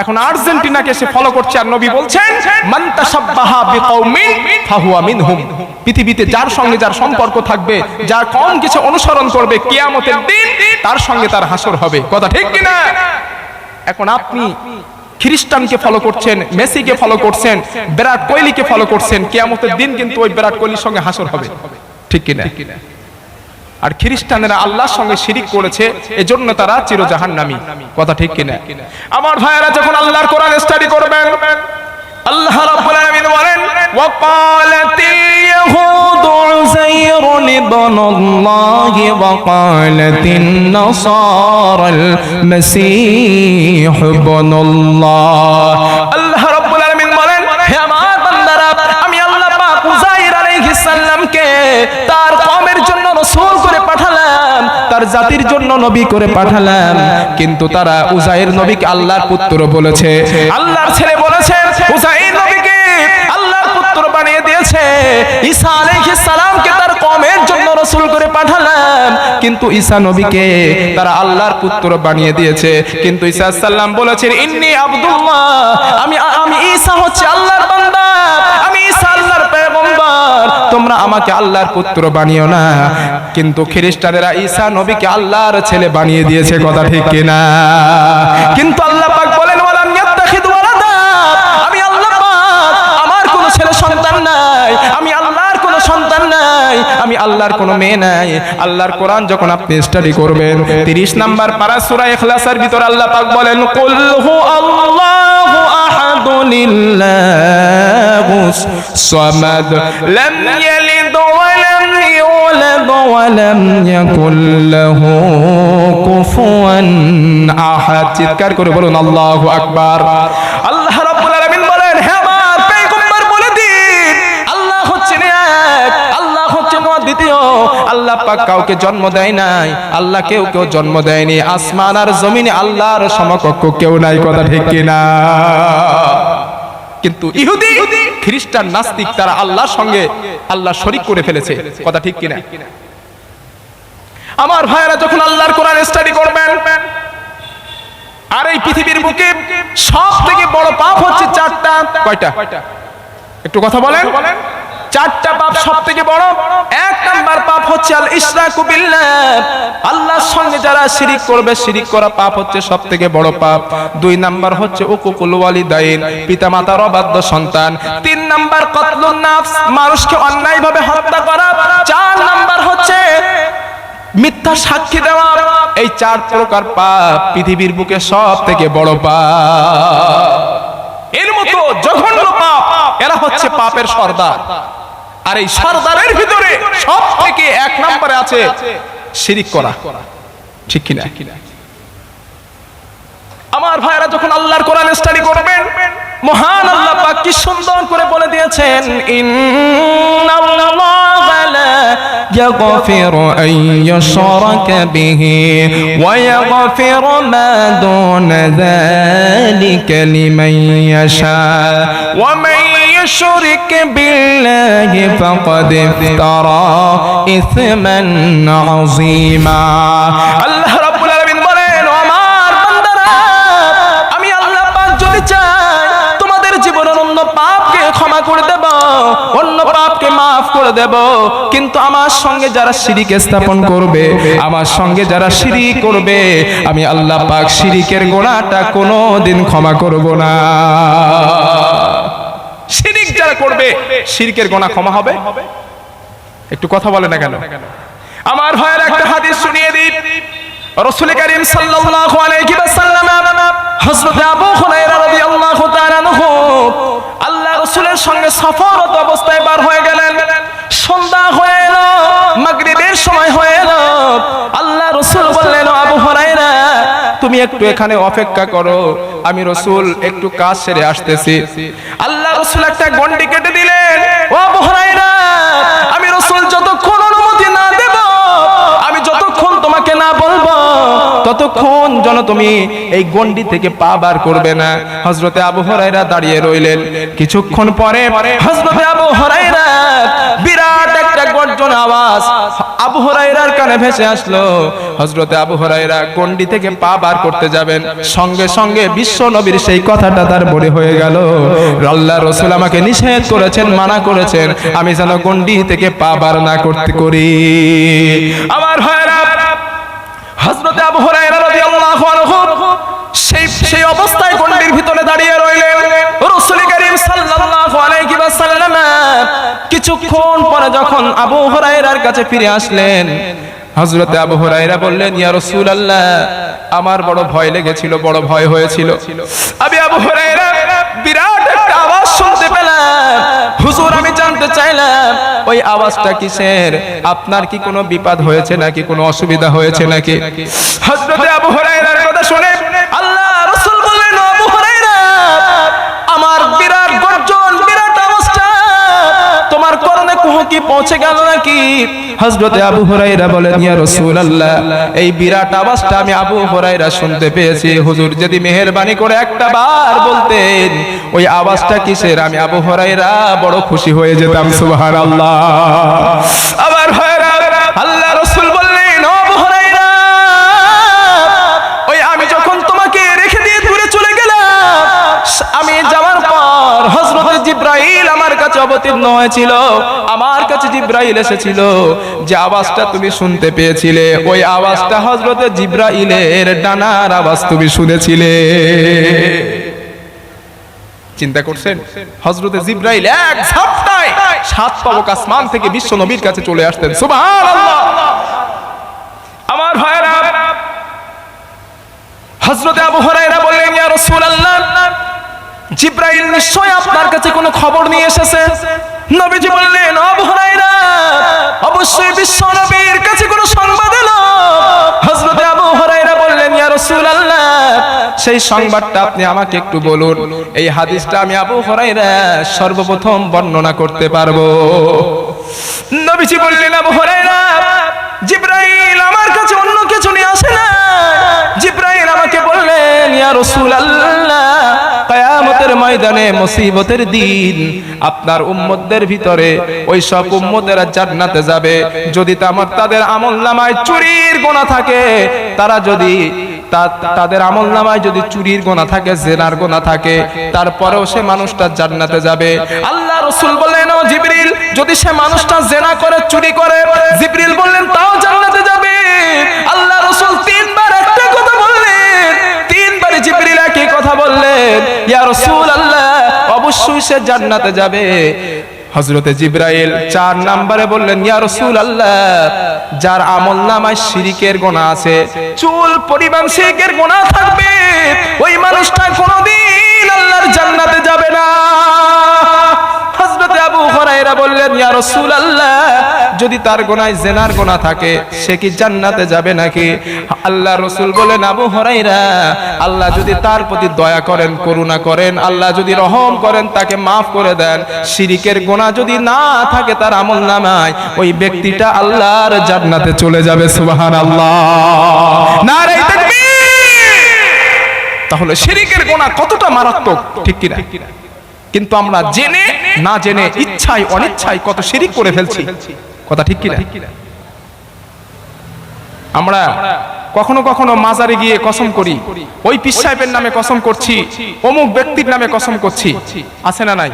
B: এখন আর্জেন্টিনাকে সে ফলো করছে, আর নবী বলছেন মান তাশাব্বাহা বিকওমিন ফাহুয়া মিনহুম। পৃথিবীতে যার সঙ্গে যার সম্পর্ক থাকবে, যার কম কিছু অনুসরণ করবে, কিয়ামতের দিন তার সঙ্গে তার হাসর হবে। কথা ঠিক কিনা? এখন আপনি খ্রিস্টানকে ফলো করছেন, মেসিকে ফলো করছেন, বিরাট কোহলিকে ফলো করছেন, কিয়ামতের দিন কিন্তু ওই বিরাট কোহলির সঙ্গে হাসর হবে। ঠিক কিনা? আর খ্রিস্টানেরা আল্লাহর সঙ্গে শিরিক করেছে, এজন্য তারা চির জাহান্নামী। কথা ঠিক কিনা? আমার ভাইয়েরা, যখন আল্লাহর কোরআন স্টাডি করবেন, আল্লাহ রাব্বুল আলামিন বলেন ওয়াকালাতিল ইয়াহুদু উযাইরুন ইবনুল্লাহি ওয়া কালাতিন নাসারাল মাসীহু ইবনুল্লাহ। আল্লাহ রাব্বুল আলামিন বলেন, হে আমার বান্দারা, আমি আল্লাহ পাক উযাইর আলাইহিস সালামকে তার কওমের জন্য রাসূল করে পাঠালাম, তার জাতির জন্য নবী করে পাঠালাম, কিন্তু তারা উযাইর নবীকে আল্লাহর পুত্র বলেছে, আল্লাহর ছেলে বলেছে। উযাইর নবীকে আল্লাহর পুত্র বানিয়ে দিয়েছে। ঈসা আলাইহিস সালামকে তার কওমের জন্য রাসূল করে পাঠালাম, কিন্তু ঈসা নবীকে তারা আল্লাহর পুত্র বানিয়ে দিয়েছে। কিন্তু ঈসা আলাইহিস সালাম বলেছেন ইন্নী আব্দুল্লাহ, আমি ঈসা হচ্ছে আল্লাহর বান্দা, আমি ঈসা আল্লাহর পয়গম্বর, তোমরা আমাকে আল্লাহর পুত্র বানিও না। কিন্তু খ্রিস্টানেরা ঈসা নবীকে আল্লাহর ছেলে বানিয়ে দিয়েছে। কথা ঠিক কিনা? কিন্তু আল্লাহ পাক বলেন ওয়ালাম ইয়াত্তাখিযু ওয়ালাদা, আমি আল্লাহ পাক আমার কোনো ছেলে সন্তান নাই, আমি আল্লাহর কোনো সন্তান নাই, আমি আল্লাহর কোনো মেয়ে নাই। আল্লাহর কোরআন যখন আপনি স্টাডি করবেন, 30 নাম্বার পারা সূরা ইখলাসের ভিতর আল্লাহ পাক বলেন কুল হু আল্লাহু আহাদুলিল্লাহুস সামাদ লাম ইয়ালিদ ওয়া লাম ইউলাদ ওয়া লাম ইয়াকুল লাহু কুফুয়ান আহাদ। চিৎকার করে বলুন আল্লাহু আকবার। আল্লাহ রাব্বুল আলামিন বলেন, হে আমার পয়গম্বর বলে দিন, আল্লাহ হচ্ছেন এক, আল্লাহ হচ্ছেন দ্বিতীয়। আল্লাহ পাক কাউকে জন্ম দেয় নাই, আল্লাহ কেউ জন্ম দেয়নি। আসমান আর জমিনে আল্লাহর সমকক্ষ কেউ নাই। কথা ঠিক কিনা? কিন্তু ইহুদি, খ্রিস্টান, নাস্তিক তারা আল্লাহর সঙ্গে আল্লাহ শরীক করে ফেলেছে। কথা ঠিক কিনা? আমার ভাইয়েরা, যখন আল্লাহর কোরআন স্টাডি করবেন, আর এই পৃথিবীর বুকে সব থেকে বড় পাপ হচ্ছে 4টা। কয়টা? একটু কথা বলেন। 4টা পাপ সব থেকে বড়। 1 নাম্বার পাপ হচ্ছে আল ইশরাকু বিল্লাহ, আল্লাহর সঙ্গে যারা শিরিক করবে, শিরিক করা পাপ হচ্ছে সব থেকে বড় পাপ। 2 নাম্বার হচ্ছে উকুকুল ওয়ালিদাইন, পিতামাতার অবাধ্য সন্তান। 3 নাম্বার কতলুন নাফস, মানুষকে অন্যায়ভাবে হত্যা করা। 4 নাম্বার হচ্ছে মিথ্যা সাক্ষী দেওয়া। এই 4 প্রকার পাপ পৃথিবীর বুকে সব থেকে বড় পাপ। এর মতো জঘন্য পাপ, এরা হচ্ছে পাপের সর্দার। আর এই সর্দারের ভিতরে সব থেকে 1 নম্বরে আছে শিরিক করা। ঠিক কিনা? আমার ভাইরা, যখন আল্লাহর কোরআন স্টাডি করবেন, মহান আল্লাহ পাক কি সুন্দর করে বলে দিয়েছেন ইন্নাল্লাহা লা ইয়াগফিরু আন ইউশরাকা বিহি ওয়া ইয়াগফিরু মা দুনা যালিকা লিমান ইয়াশা ওয়া মান ইউশরিক বিল্লাহি ফাকাদ ইফতারা ইসমান আযীমা। আল্লাহ রাব্বুল আলামিন বলেন, ও আমার বান্দারা, আমি আল্লাহ পাক যদি চাই তোমাদের জীবনের অন্য পাপকে ক্ষমা করে দেব, অন্য পাপকে মাফ করে দেব, কিন্তু আমার সঙ্গে যারা শিরিক স্থাপন করবে, আমার সঙ্গে যারা শিরিক করবে, আমি আল্লাহ পাক শিরিকের গুনাহটা কোনোদিন ক্ষমা করব না। শিরিক যারা করবে, শিরিকের গুনাহ ক্ষমা হবে? একটু কথা বলে না কেন? আমার ভাইয়ের একটা হাদিস শুনিয়ে দিই। রাসূল করিম সাল্লাল্লাহু আলাইহি ওয়াসাল্লাম হযরত আবু হুরায়রা রাদিয়াল্লাহু তাআলা আনহু আল্লাহ রাসূলের সঙ্গে সফররত অবস্থায় বার হয়ে গেলেন। সন্ধ্যা হয়ে এলো, মাগরিবের সময় হয়ে এলো। আল্লাহ রাসূল বললেন, আবু হুরায়রা, তুমি একটু এখানে অপেক্ষা করো, আমি রাসূল একটু কাজ সেরে আসতেছি। আল্লাহ রাসূল একটা গন্ডি কেটে দিলেন। ও আবু হুরায়রা, আমি রাসূল যতক্ষণ অনুমতি না দেব, আমি যতক্ষণ তোমাকে না বলবো, ততক্ষণ যেন তুমি এই গন্ডি থেকে পা বার করবে না। হযরতে আবু হুরায়রা দাঁড়িয়ে রইলেন। কিছুক্ষণ পরে হযরতে আবু হুরায়রা বিরাট একটা একটা গর্জন আওয়াজ আবু হুরায়রার কানে ভেসে আসলো। হযরতে আবু হুরায়রা গন্ডি থেকে পা বার করতে যাবেন, সঙ্গে সঙ্গে বিশ্ব নবীর সেই কথাটা তার মনে হয়ে গেল, আল্লাহ রাসূল আমাকে নিষেধ করেছেন, মানা করেছেন, আমি যেন গন্ডি থেকে পা বার না করতে করি। আমার ভাইরা, হযরতে আবু হুরায়রা রাদিয়াল্লাহু আনহু সেই অবস্থায় গন্ডির ভিতরে দাঁড়িয়ে রইলেন। রাসূল কারীম সাল্লাল্লাহু আলাইহি ওয়াসাল্লাম কিছুক্ষণ পরে যখন আবু হুরায়রার কাছে ফিরে আসলেন, হযরতে আবু হুরায়রা বললেন, ইয়া রাসূলুল্লাহ, আমার বড় ভয় লেগেছিল, বড় ভয় হয়েছিল। আমি আবু হুরায়রা বিরাট একটা আওয়াজ শুনতে পেলাম। হুজুর, আমি জানতে চাইলাম ওই আওয়াজটা কিসের? আপনার কি কোনো বিপদ হয়েছে নাকি, কোনো অসুবিধা হয়েছে নাকি? হযরতে আবু হুরায়রার কথা শুনে আল্লাহ রাসূল বললেন, আবু হুরায়রা, আমার বিরাট গর্জন, বিরাট আওয়াজটা তোমার কানে কি পৌঁছে গেল নাকি? হযরতে আবু হুরায়রা বলেন, ইয়া রাসূলুল্লাহ, এই বিরাট আওয়াজটা আমি আবু হুরায়রা শুনতে পেয়েছি। হুজুর যদি মেহেরবানি করে একটা বার বলতেন ওই আওয়াজটা কিসের, আমি আবু হুরায়রা বড় খুশি হয়ে যেতাম। সুবহানাল্লাহ। আবার হুরায়রা, আল্লাহ রাসূল বললেন, ও আবু হুরায়রা, ওই আমি যখন তোমাকে রেখে দিয়ে দূরে চলে গেলাম, আমি যাওয়ার পর হযরত জিবরাইল আমার কাছে অবতীর্ণ হয়েছিল। আমার কাছে জিবরাইল এসেছিল, যে আওয়াজটা তুমি শুনতে পেয়েছিলে ওই আওয়াজটা হযরত জিবরাইলের ডানার আওয়াজ তুমি শুনেছিলে। চিন্তা করছেন, হযরত জিবরাইল এক ঝাপটায় 7 পাবক আসমান থেকে বিশ্ব নবীর কাছে চলে আসতেন। সুবহানাল্লাহ। আমার ভাইরা, হযরত আবু হুরায়রা বললেন, ইয়া রাসূলুল্লাহ, জিবরাইল নিশ্চয় আপনার কাছে কোনো খবর নিয়ে এসেছে। নবীজি বললেন, আবু হুরায়রা, অবশ্যই বিশ্ব নবীর কাছে কোনো সংবাদ এলো। হযরত আবু হুরায়রা বললেন, ইয়া রাসূলুল্লাহ, সেই সংবাদটা আপনি আমাকে একটু বলুন। এই হাদিসটা আমি আবু হুরায়রা সর্বপ্রথম বর্ণনা করতে পারবো। নবীজি বললেন, আবু হুরায়রা, জিবরাইল আমার কাছে অন্য কিছু নিয়ে আসে না। জিবরাইল আমাকে বললেন, ইয়া রাসূলুল্লাহ, কিয়ামতের ময়দানে, মুসিবতের দিন আপনার উম্মতদের ভিতরে ওই সব উম্মতেরা জান্নাতে যাবে যদি তাদের আমলনামায় চুরির গুনাহ থাকে। তারা যদি তাদের আমলনামায় যদি চুরির গুনাহ থাকে, জিনার গুনাহ থাকে, তারপরেও সে মানুষটা জান্নাতে যাবে। আল্লাহ রাসূল বললেন, ও জিবরিল, যদি সে মানুষটা জিনা করে, চুরি করে, জিবরিল বললেন তাও জান্নাতে যাবে। আল্লাহ রাসূল 3 বার একটা কথা বললেন, 3 বারে জিবরিল একই কথা বললেন, ইয়া রাসূলুল্লাহ, অবশ্যই সে জান্নাতে যাবে। হযরতে জিবরাইল 4 নম্বরে বললেন, ইয়া রাসূলুল্লাহ, যার আমলনামায় শিরকের গুনাহ আছে, চুল পরিমাণ শিরকের গুনাহ থাকবে, ওই মানুষটা কোনোদিন আল্লাহর জান্নাতে যাবে না। হযরতে আবু হুরায়রা বললেন, ইয়া রাসূলুল্লাহ, যদি তার গুনাহ জিনার গুনাহ থাকে, সে কি জান্নাতে যাবে নাকি? আল্লাহ রাসূল বলেন, আবু হুরায়রা, আল্লাহ যদি তার প্রতি দয়া করেন, করুণা করেন, আল্লাহ যদি রহম করেন, তাকে maaf করে দেন, শিরকের গুনাহ যদি না থাকে তার আমলনামায়, ওই ব্যক্তিটা আল্লাহর জান্নাতে চলে যাবে। সুবহানাল্লাহ। নারে তাকবীর। তাহলে শিরকের গুনাহ কতটা মারাত্মক, ঠিক কি না? কিন্তু আমরা জেনে না জেনে, ইচ্ছায় অনিচ্ছায় কত শিরক করে ফেলছি, কথা ঠিক কি না? আমরা কখনো কখনো মাজারে গিয়ে কসম করি, ওই পীর সাহেবের নামে কসম করছি, অমুক ব্যক্তির নামে কসম করছি, আছে না নাই?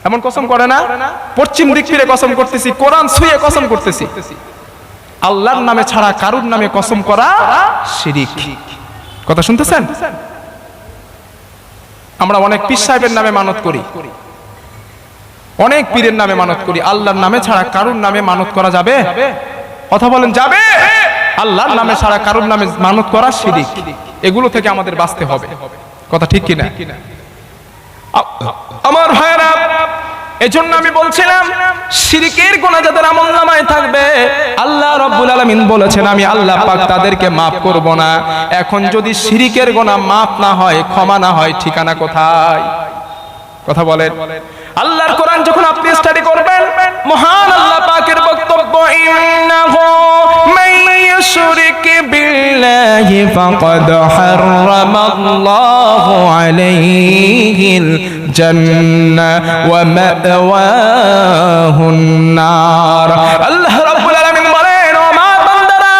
B: এমন কসম করে না? পশ্চিম দিক ফিরে কসম করতেছি, কোরআন ছুঁয়ে কসম করতেছি। আল্লাহর নামে ছাড়া কারুর নামে কসম করা শিরক। কথা শুনতেছেন? আমরা অনেক পীর সাহেবের নামে মানত করি, অনেক পীরের নামে মানত করি, আল্লাহর নামে ছাড়া কারুর নামে মানত করা যাবে? কথা বলেন, যাবে? আল্লাহর নামে ছাড়া কারুর নামে মানত করা শিরক। এগুলো থেকে আমাদের বাঁচতে হবে, কথা ঠিক কি না? আমার ভাইরা, এজন্য আমি বলছিলাম, শিরকের গুনাহ যাদের আমলনামায় থাকবে, আল্লাহ রাব্বুল আলামিন বলেছেন, আমি আল্লাহ পাক তাদেরকে maaf করব না। এখন যদি শিরকের গুনাহ maaf না হয়, ক্ষমা না হয়, ঠিকানা কোথায়? কথা বলেন। আল্লাহর কোরআন যখন আপনি স্টাডি করবেন, মহান আল্লাহ পাকের বক্তব্য, ইন্নাহু মান يشرك بالله فقد حرم الله عليه الجنة ومأواه النار আল্লাহ রাব্বুল আলামিন বলেন ও মা বান্দারা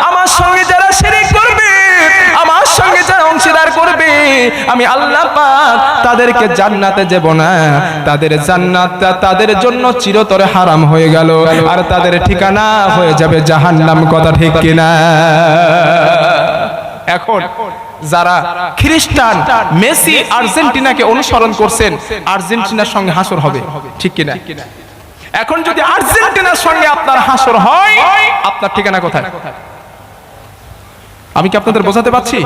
B: আমার সঙ্গে যারা শিরক করবে আমার সঙ্গে যারা অংশীদার করবে আমি আল্লাহ পাক তাদেরকে জান্নাতে দেব না তাদের জান্নাতটা তাদের জন্য চিরতরে হারাম হয়ে গেল আর তাদের ঠিকানা হয়ে যাবে জাহান্নাম কথা ঠিক কিনা এখন যারা খ্রিস্টান মেসি আর্জেন্টিনাকে অনুসরণ করছেন আর্জেন্টিনার সঙ্গে হাসর হবে ঠিক কিনা এখন যদি আর্জেন্টিনার সঙ্গে আপনার হাসর হয় আপনার ঠিকানা কোথায় আমি কি আপনাদের বোঝাতে পারছি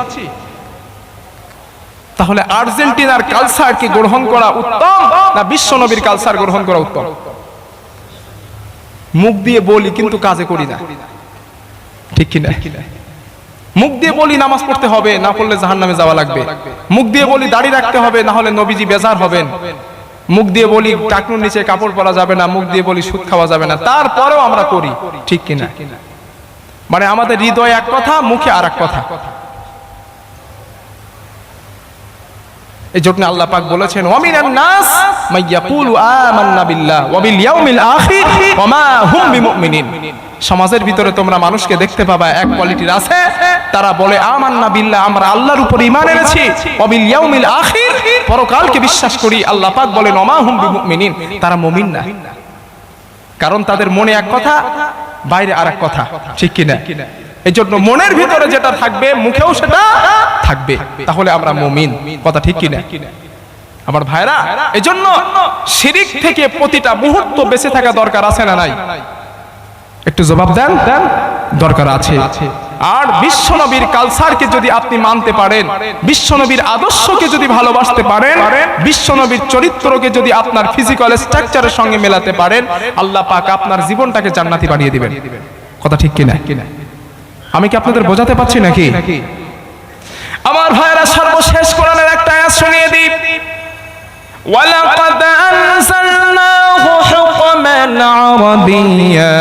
B: তাহলে আর্জেন্টিনার কালচার কি গ্রহণ করা উত্তম না বিশ্ব নবীর কালচার গ্রহণ করা উত্তম মুখ দিয়ে বলি কিন্তু কাজে করি না ঠিক কিনা মুখ দিয়ে বলি নামাজ পড়তে হবে না পড়লে জাহান্নামে যাওয়া লাগবে মুখ দিয়ে বলি দাড়ি রাখতে হবে না হলে নবীজি বেজার হবেন মুখ দিয়ে বলি টাকনুর নিচে কাপড় পরা যাবে না মুখ দিয়ে বলি সুদ খাওয়া যাবে না তারপরেও আমরা করি ঠিক কিনা মানে আমাদের হৃদয়ে এক কথা মুখে আর এক কথা এই জন্য আল্লাহ পাক বলেছেন ওয়ামিনান নাস মাইয়াকুলু আমান্না বিল্লাহ ওয়া বিল ইয়াউমিল আখির ওয়া মা হুম বিমুমিনিন সমাজের ভিতরে তোমরা মানুষকে দেখতে পাবা এক কোয়ালিটির আছে তারা বলে আমান্না বিল্লাহ আমরা আল্লাহর উপর ঈমান এনেছি ওয়া বিল ইয়াউমিল আখির পরকালকে বিশ্বাস করি আল্লাহ পাক বলেন ওয়া মা হুম বিমুমিনিন তারা মুমিন না কারণ তাদের মনে এক কথা বাইরে আরেক কথা ঠিক কি না এইজন্য মনের ভিতরে যেটা থাকবে মুখেও সেটা থাকবে তাহলে আমরা মুমিন কথা ঠিক কি না আমার ভাইরা এজন্য শিরক থেকে প্রতিটা মুহূর্ত বেঁচে থাকা দরকার আছে না নাই একটু জবাব দেন দরকার আছে আর বিশ্বনবীর কালচারকে যদি আপনি মানতে পারেন বিশ্বনবীর আদর্শকে যদি ভালোবাসতে পারেন বিশ্বনবীর চরিত্রকে যদি আপনার ফিজিক্যাল স্ট্রাকচারের সঙ্গে মেলাতে পারেন আল্লাহ পাক আপনার জীবনটাকে জান্নাতি বানিয়ে দিবেন কথা ঠিক কিনা আমি কি আপনাদের বোঝাতে পারছি নাকি আমার ভাইরা সর্বশেষ কোরআনের একটা আয়াত শুনিয়ে দিই ওয়ালাকাদ আনজালনাহু হুকমান আরাবিয়্যা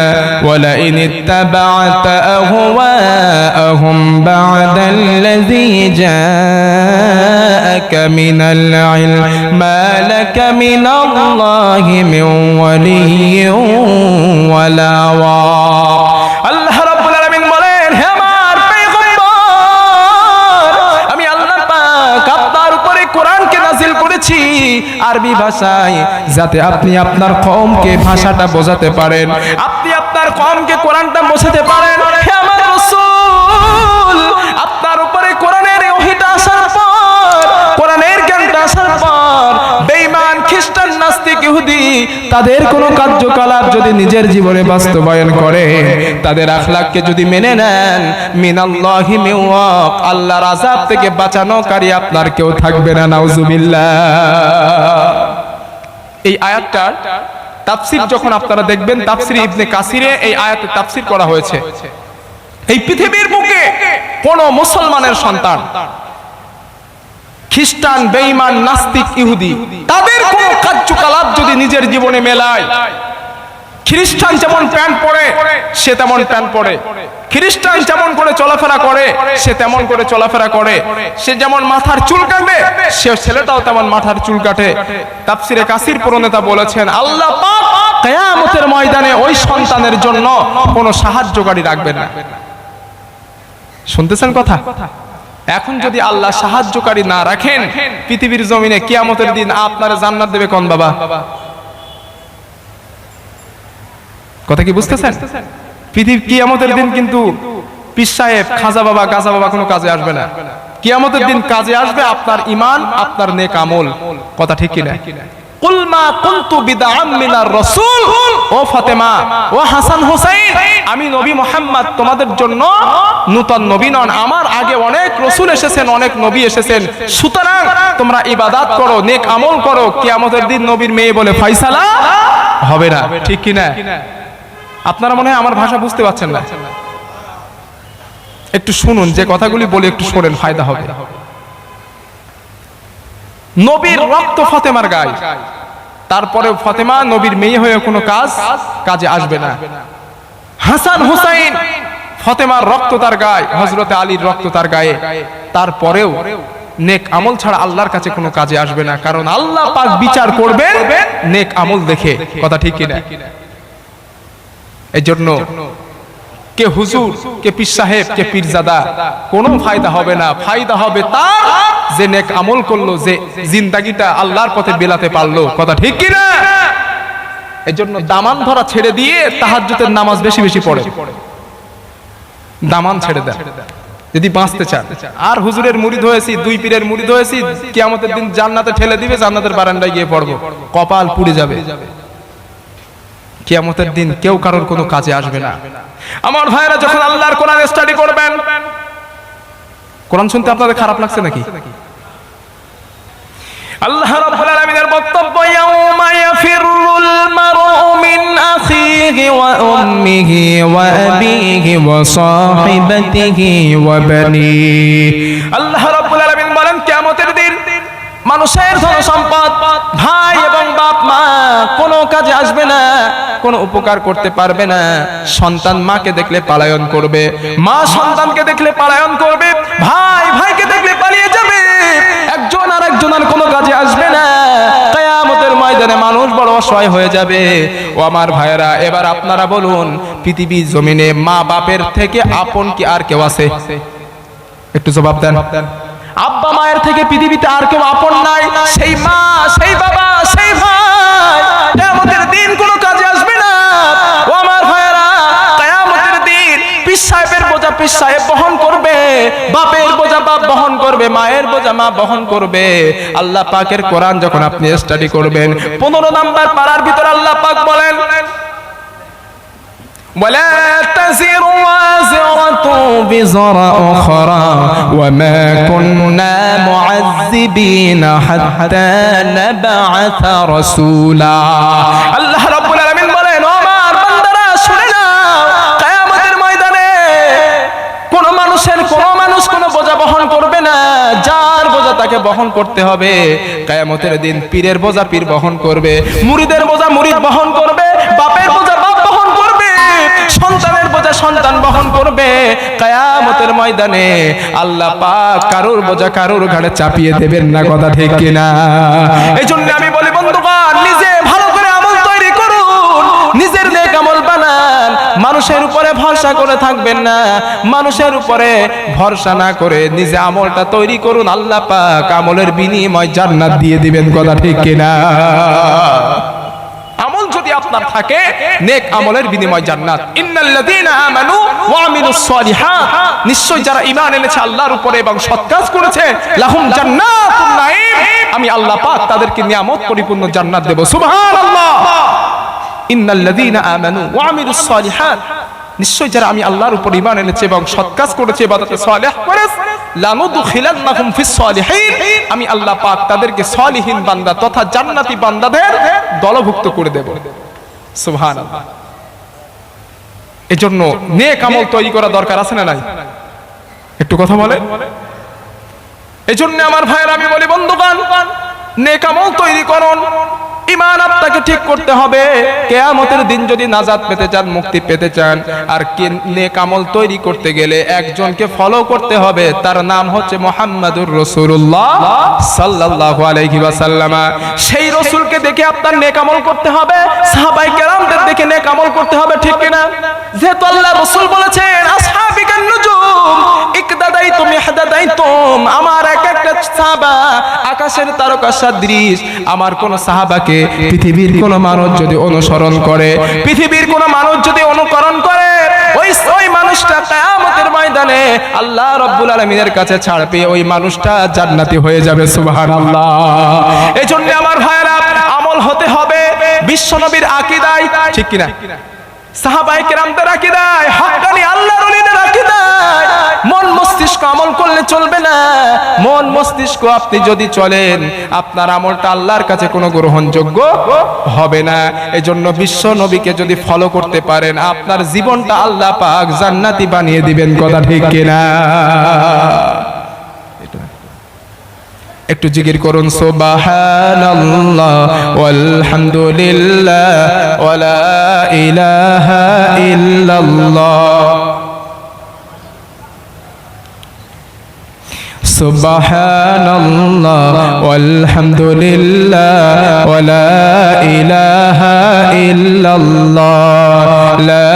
B: ওয়ালাইন ইত্তাবা'তা আহওয়াআহুম বা'দাল্লাযী জাআকা মিনাল ইলম মা লাকা মিনাল্লাহি মিন ওয়ালিয়্যিন ওয়ালা ওয়াক আল্লাহ রাব্বুল আলামিন বলেন হে আমার পয়গম্বর আমি আল্লাহ পাক আপনার উপরে কোরআনকে নাযিল করেছি আরবি ভাষায় যাতে আপনি আপনার কওমকে ভাষাটা বোঝাতে পারেন আপনি আপনার কওমকে কোরআনটা বোঝাতে পারেন হে আমার রাসূল আপনার উপরে কোরআনের ওহীটা আসার পর কোরআনের জ্ঞানটা আসার পর বেঈমান খ্রিস্টান নাস্তিক ইহুদি তাদের কোনো কার্যকলাপ যদি নিজের জীবনে বাস্তবায়ন করে তাদের আখলাককে যদি মেনে নেন মিনাল্লাহি মিওয়াক আল্লাহর আযাব থেকে বাঁচানোকারী আপনার কেউ থাকবে না নাউজুবিল্লাহ এই আয়াতটার তাফসীর যখন আপনারা দেখবেন তাফসীর ইবনে কাসিরে এই আয়াতের তাফসীর করা হয়েছে এই পৃথিবীর বুকে কোন মুসলমানের সন্তান খ্রিস্টান বেঈমান নাস্তিক ইহুদি তাদের কোন কার্যকলাপ যদি নিজের জীবনে মেলায় খ্রিস্টান যেমন প্যান্ট পরে সে তেমন প্যান্ট পরে খ্রিস্টান যেমন করে চলাফেরা করে সে তেমন করে চলাফেরা করে সে যেমন মাথার চুল কাটবে সে ছেলেটাও তেমন মাথার চুল কাটে তাফসীরে কাসির প্রণেতা বলেছেন আল্লাহ পাক কিয়ামতের ময়দানে ওই সন্তানের জন্য কোনো সাহায্যকারী রাখবেন না শুনতেছেন কথা এখন যদি আল্লাহ সাহায্যকারী না রাখেন পৃথিবীর জমিনে কিয়ামতের দিন আপনার জান্নাত দেবে কোন বাবা কথা কি বুঝতেছেন পৃথিবী কিয়ামতের দিন কিন্তু পীর সাহেব খাজা বাবা গাজা বাবা কোনো কাজে আসবে না কিয়ামতের দিন কাজে আসবে আপনার ঈমান আপনার নেক আমল কথা ঠিক কি না কুল মা কুনতু বিদআম মিনার রাসূল ও ফাতেমা ও হাসান হুসাইন আমি নবী মুহাম্মদ তোমাদের জন্য নূতন নবী নন আমার আগে অনেক রাসূল এসেছেন অনেক নবী এসেছেন সুতরাং তোমরা ইবাদত করো নেক আমল করো কিয়ামতের দিন নবীর মেয়ে বলে ফয়সালা হবে না ঠিক কি না আপনারা মনে হয় আমার ভাষা বুঝতে পারছেন না একটু শুনুন যে কথাগুলি বলে একটু শোনেন ফায়দা হবে নবীর রক্ত ফাতেমার গায়ে তারপরে ফাতেমা নবীর মেয়ে হয়ে কোনো কাজে আসবে না হাসান হুসাইন ফতেমার রক্ত তার গায়ে, হযরতে আলীর রক্ত তার গায়ে, তারপরেও নেক আমল ছাড়া আল্লাহর কাছে কোনো কাজে আসবে না, কারণ আল্লাহ পাক বিচার করবেন নেক আমল দেখে। কথা ঠিক কিনা? এই জন্য কে হুজুর, কে পীর সাহেব, কে পীরজাদা, কোনো ফায়দা হবে না। ফায়দা হবে তার যে নেক আমল করলো, যে জিন্দাগিটা আল্লাহর পথে বিলাতে পারলো। কথা ঠিক কিনা? এই জন্য দামান ধরা ছেড়ে দিয়ে তাহাজ্জুদের নামাজ বেশি বেশি পড়ে। দামান ছেড়ে দেন যদি বাঁচতে চান। আর হুজুরের মুরিদ হয়েছি, দুই পীরের মুরিদ হয়েছি, কিয়ামতের দিন জান্নাতে ঠেলে দিবে, জান্নাতের বারান্দায় গিয়ে পড়বো, কপাল পুড়ে যাবে। কিয়ামতের দিন কেউ কারোর কোনো কাজে আসবে না। আমার ভাইরা, যখন আল্লাহর কোরআন স্টাডি করবেন, কোরআন শুনতে আপনাদের খারাপ লাগছে নাকি? আল্লাহ রাব্বুল আলামিনের বক্তব্য, ইয়াউমা ইয়াফিরুল মারউ মিন আখিহি ওয়া উম্মিহি ওয়া আবিহি ওয়া সাহিবাতিহি ওয়া বানিহি। আল্লাহ রাব্বুল আলামিন বলেন, কিয়ামতের দিন মানুষের ধন সম্পদ, ভাই এবং বাপ মা কোনো কাজে আসবে না, কোনো উপকার করতে পারবে না। সন্তান মাকে দেখলে পলায়ন করবে, মা সন্তানকে দেখলে পলায়ন করবে, ভাই ভাইকে দেখলে পালিয়ে যাবে, একজন আর একজনের কোনো কাজে আসবে না। কিয়ামতের ময়দানে মানুষ বড় অসহায় হয়ে যাবে। ও আমার ভাইয়েরা, এবার আপনারা বলুন, পৃথিবীর জমিনে মা বাপের থেকে আপন কি আর কেউ আছে? একটু জবাব দেন। আব্বা মায়ের থেকে পৃথিবীতে আর কেউ আপন নাই। সেই মা, সেই বাবা, সেই ভাই কিয়ামতের দিন কোনো কাজে আসবে না। ও আমার ভাইয়েরা, কিয়ামতের দিন পীর সাহেবের বোঝা পীর সাহেব বহন করবে, বাপের বোঝা বাপ বহন করবে, মায়ের বোঝা মা বহন করবে। আল্লাহ পাকের কোরআন যখন আপনি স্টাডি করবেন, 15 নাম্বার পারার ভিতর আল্লাহ পাক বলেন, ولا تزر وازرة وزر أخرى وما كنا معذبين حتى نبعث رسولا। আল্লাহ রাব্বুল আলামিন বলেন, ও আমার বান্দারা শুনে নাও, কিয়ামতের ময়দানে কোনো মানুষ কোনো বোঝা বহন করবে না, যার বোঝা তাকে বহন করতে হবে। কিয়ামতের দিন পীরের বোঝা পীর বহন করবে, মুরিদের বোঝা মুরিদ বহন করবে, বাপের বোঝা বাপ বহন করবে, সন্তানের বোঝা সন্তান বহন করবে। কিয়ামতের ময়দানে আল্লাহ পাক কারোর বোঝা কারোর ঘাড়ে চাপিয়ে দেবেন না। কথা ঠিক কিনা? এই জন্য আমি বলি, বন্ধুগণ, নিজে ভালো করে আমল তৈরি করুন, নিজের নেক আমল বানান। মানুষের উপরে ভরসা করে থাকবেন না, মানুষের উপরে ভরসা না করে নিজে আমলটা তৈরি করুন। আল্লাহ পাক আমলের বিনিময় জান্নাত দিয়ে দিবেন। কথা ঠিক কিনা? আমল যদি আপনার থাকে, নেক আমলের বিনিময় জান্নাত। ইন্নাল্লাযীনা আমানু ওয়া আমিলুস সালিহাত, নিশ্চয় যারা ঈমান এনেছে আল্লাহর উপরে এবং সৎ কাজ করেছে, লাহুম জান্নাতুন নাঈম, আমি আল্লাহ পাক তাদেরকে নিয়ামত পরিপূর্ণ জান্নাত দেব। সুবহানাল্লাহ। ইন্নাল্লাযীনা আমানু ওয়া আমিলুস সালিহাত, নিশ্চয় যারা আমি আল্লাহর উপর ঈমান এনেছে এবং সৎ কাজ করেছে, ইবাদতে সালেহ করেছে, লানুদখিলান্নাহুম ফিস সালিহিন, আমি আল্লাহ পাক তাদেরকে সালিহিন বান্দা তথা জান্নাতি বান্দাদের দলভুক্ত করে দেব। সুবহানাল্লাহ। এজন্য নেক আমল তৈরি করা দরকার আছে না নাই? একটু কথা বলে। এজন্য আমার ভাইয়েরা, আমি বলি, বন্ধুগণ, নেক আমল তৈরি করুন, ঈমান আপনাকে ঠিক করতে হবে। কিয়ামতের দিন যদি নাজাত পেতে চান, মুক্তি পেতে চান, আর নেক আমল তৈরি করতে গেলে একজনকে ফলো করতে হবে, তার নাম হচ্ছে মুহাম্মাদুর রাসূলুল্লাহ সাল্লাল্লাহু আলাইহি ওয়াসাল্লাম। সেই রাসূলকে দেখে আপনার নেক আমল করতে হবে, সাহাবায়ে কেরামদের দেখে নেক আমল করতে হবে। ঠিক কিনা? যেহেতু আল্লাহ রাসূল বলেছেন, আসহাবিকান নুজুম ইকদাদাইতুম ইহদাদাইতুম, আমার এক একটা সাহাবা আকাশের তারকা সদৃশ। আমার কোন সাহাবাকে পৃথিবীর কোন মানুষ যদি অনুসরণ করে, পৃথিবীর কোন মানুষ যদি অনুকরণ করে, ওই মানুষটা কিয়ামতের ময়দানে আল্লাহ রাব্বুল আলামিনের কাছে ছাড় পেয়ে ওই মানুষটা জান্নাতি হয়ে যাবে। সুবহানাল্লাহ। এজন্য আমার ভাইয়েরা, আমল হতে হবে বিশ্বনবীর আকীদায়। ঠিক কিনা? সাহাবায়ে কেরামদের আকীদায়, হক্কানি আল্লাহর ওলিদের আকীদায়। মন মস্তিষ্ক আমল করলে চলবে না। মন মস্তিষ্ক আপনি যদি চলেন, আপনার আমলটা আল্লাহর কাছে কোনো গ্রহণযোগ্য হবে না। এজন্য বিশ্ব নবীকে যদি ফলো করতে পারেন, আপনার জীবনটা আল্লাহ পাক জান্নাতি বানিয়ে দিবেন। কথা ঠিক কিনা? একটু জিকির করুন, সুবহানাল্লাহ ওয়ালহামদুলিল্লাহ ওয়ালা ইলাহা ইল্লাল্লাহ সুবহানাল্লাহ ওয়ালহামদুলিল্লাহ ওয়া লা ইলাহা ইল্লাল্লাহ লা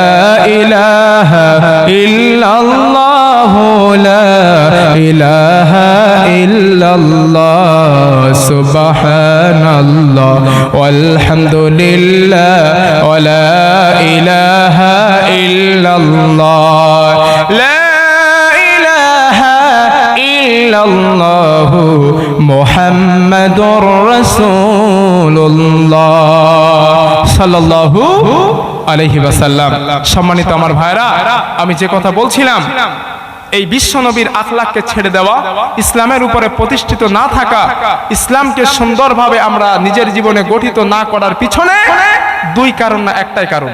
B: ইলাহা ইল্লাল্লাহ লা ইলাহা ইল্লাল্লাহ সুবহানাল্লাহ ওয়ালহামদুলিল্লাহ ওয়া লা ইলাহা ইল্লাল্লাহ লা ইলাহা ইল্লাল্লাহ মুহাম্মাদুর রাসূলুল্লাহ সাল্লাল্লাহু আলাইহি ওয়াসাল্লাম। সম্মানিত আমার ভাইরা, আমি যে কথা বলছিলাম, এই বিশ্বনবীর আখলাককে ছেড়ে দেওয়া, ইসলামের উপরে প্রতিষ্ঠিত না থাকা, ইসলামকে সুন্দরভাবে আমরা নিজের জীবনে গঠিত না করার পিছনে দুই কারণ না একটাই কারণ।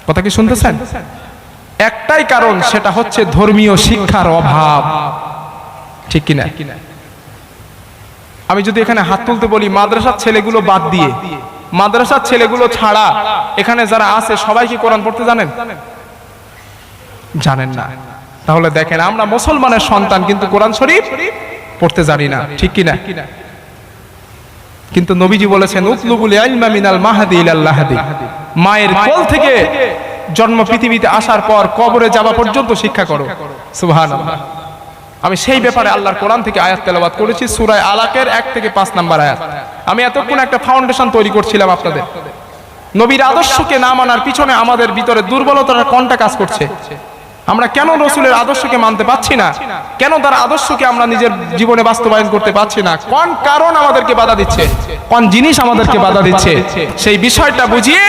B: কথা কি শুনতেছেন? একটাই কারণ, সেটা হচ্ছে ধর্মীয় শিক্ষার অভাব। ঠিক কিনা? আমি যদি এখানে হাত তুলতে বলি, মাদ্রাসার ছেলেগুলো বাদ দিয়ে, মাদ্রাসার ছেলেগুলো ছাড়া এখানে যারা আছে সবাই কি কোরআন পড়তে জানেন? জানেন না। তাহলে দেখেন, আমরা মুসলমানের সন্তান কিন্তু কোরআন শরীফ পড়তে জানি না। ঠিক কিনা? কিন্তু নবীজি বলেছেন, উতলুবুল ইলমা মিনাল মাহদি ইলাল লাহদি। মায়ের কোল থেকে জন্ম পৃথিবীতে আসার পর কবরে যাওয়া পর্যন্ত শিক্ষা করো। সুবহানাল্লাহ। আমি সেই ব্যাপারে আল্লাহর কোরআন থেকে আয়াত তেলাওয়াত করেছি, সূরা আলাকের 1 থেকে 5 নম্বর আয়াত। আমি এতক্ষণ একটা ফাউন্ডেশন তৈরি করছিলাম আপনাদের। নবীর আদর্শকে না মানার পিছনে আমাদের ভিতরে দুর্বলতার কোনটা কাজ করছে? আমরা কেন রাসূলের আদর্শকে মানতে পারছি না? কেন তার আদর্শকে আমরা নিজের জীবনে বাস্তবায়ন করতে পারছি না? কোন কারণ আমাদেরকে বাধা দিচ্ছে? কোন জিনিস আমাদেরকে বাধা দিচ্ছে? সেই বিষয়টা বুঝিয়ে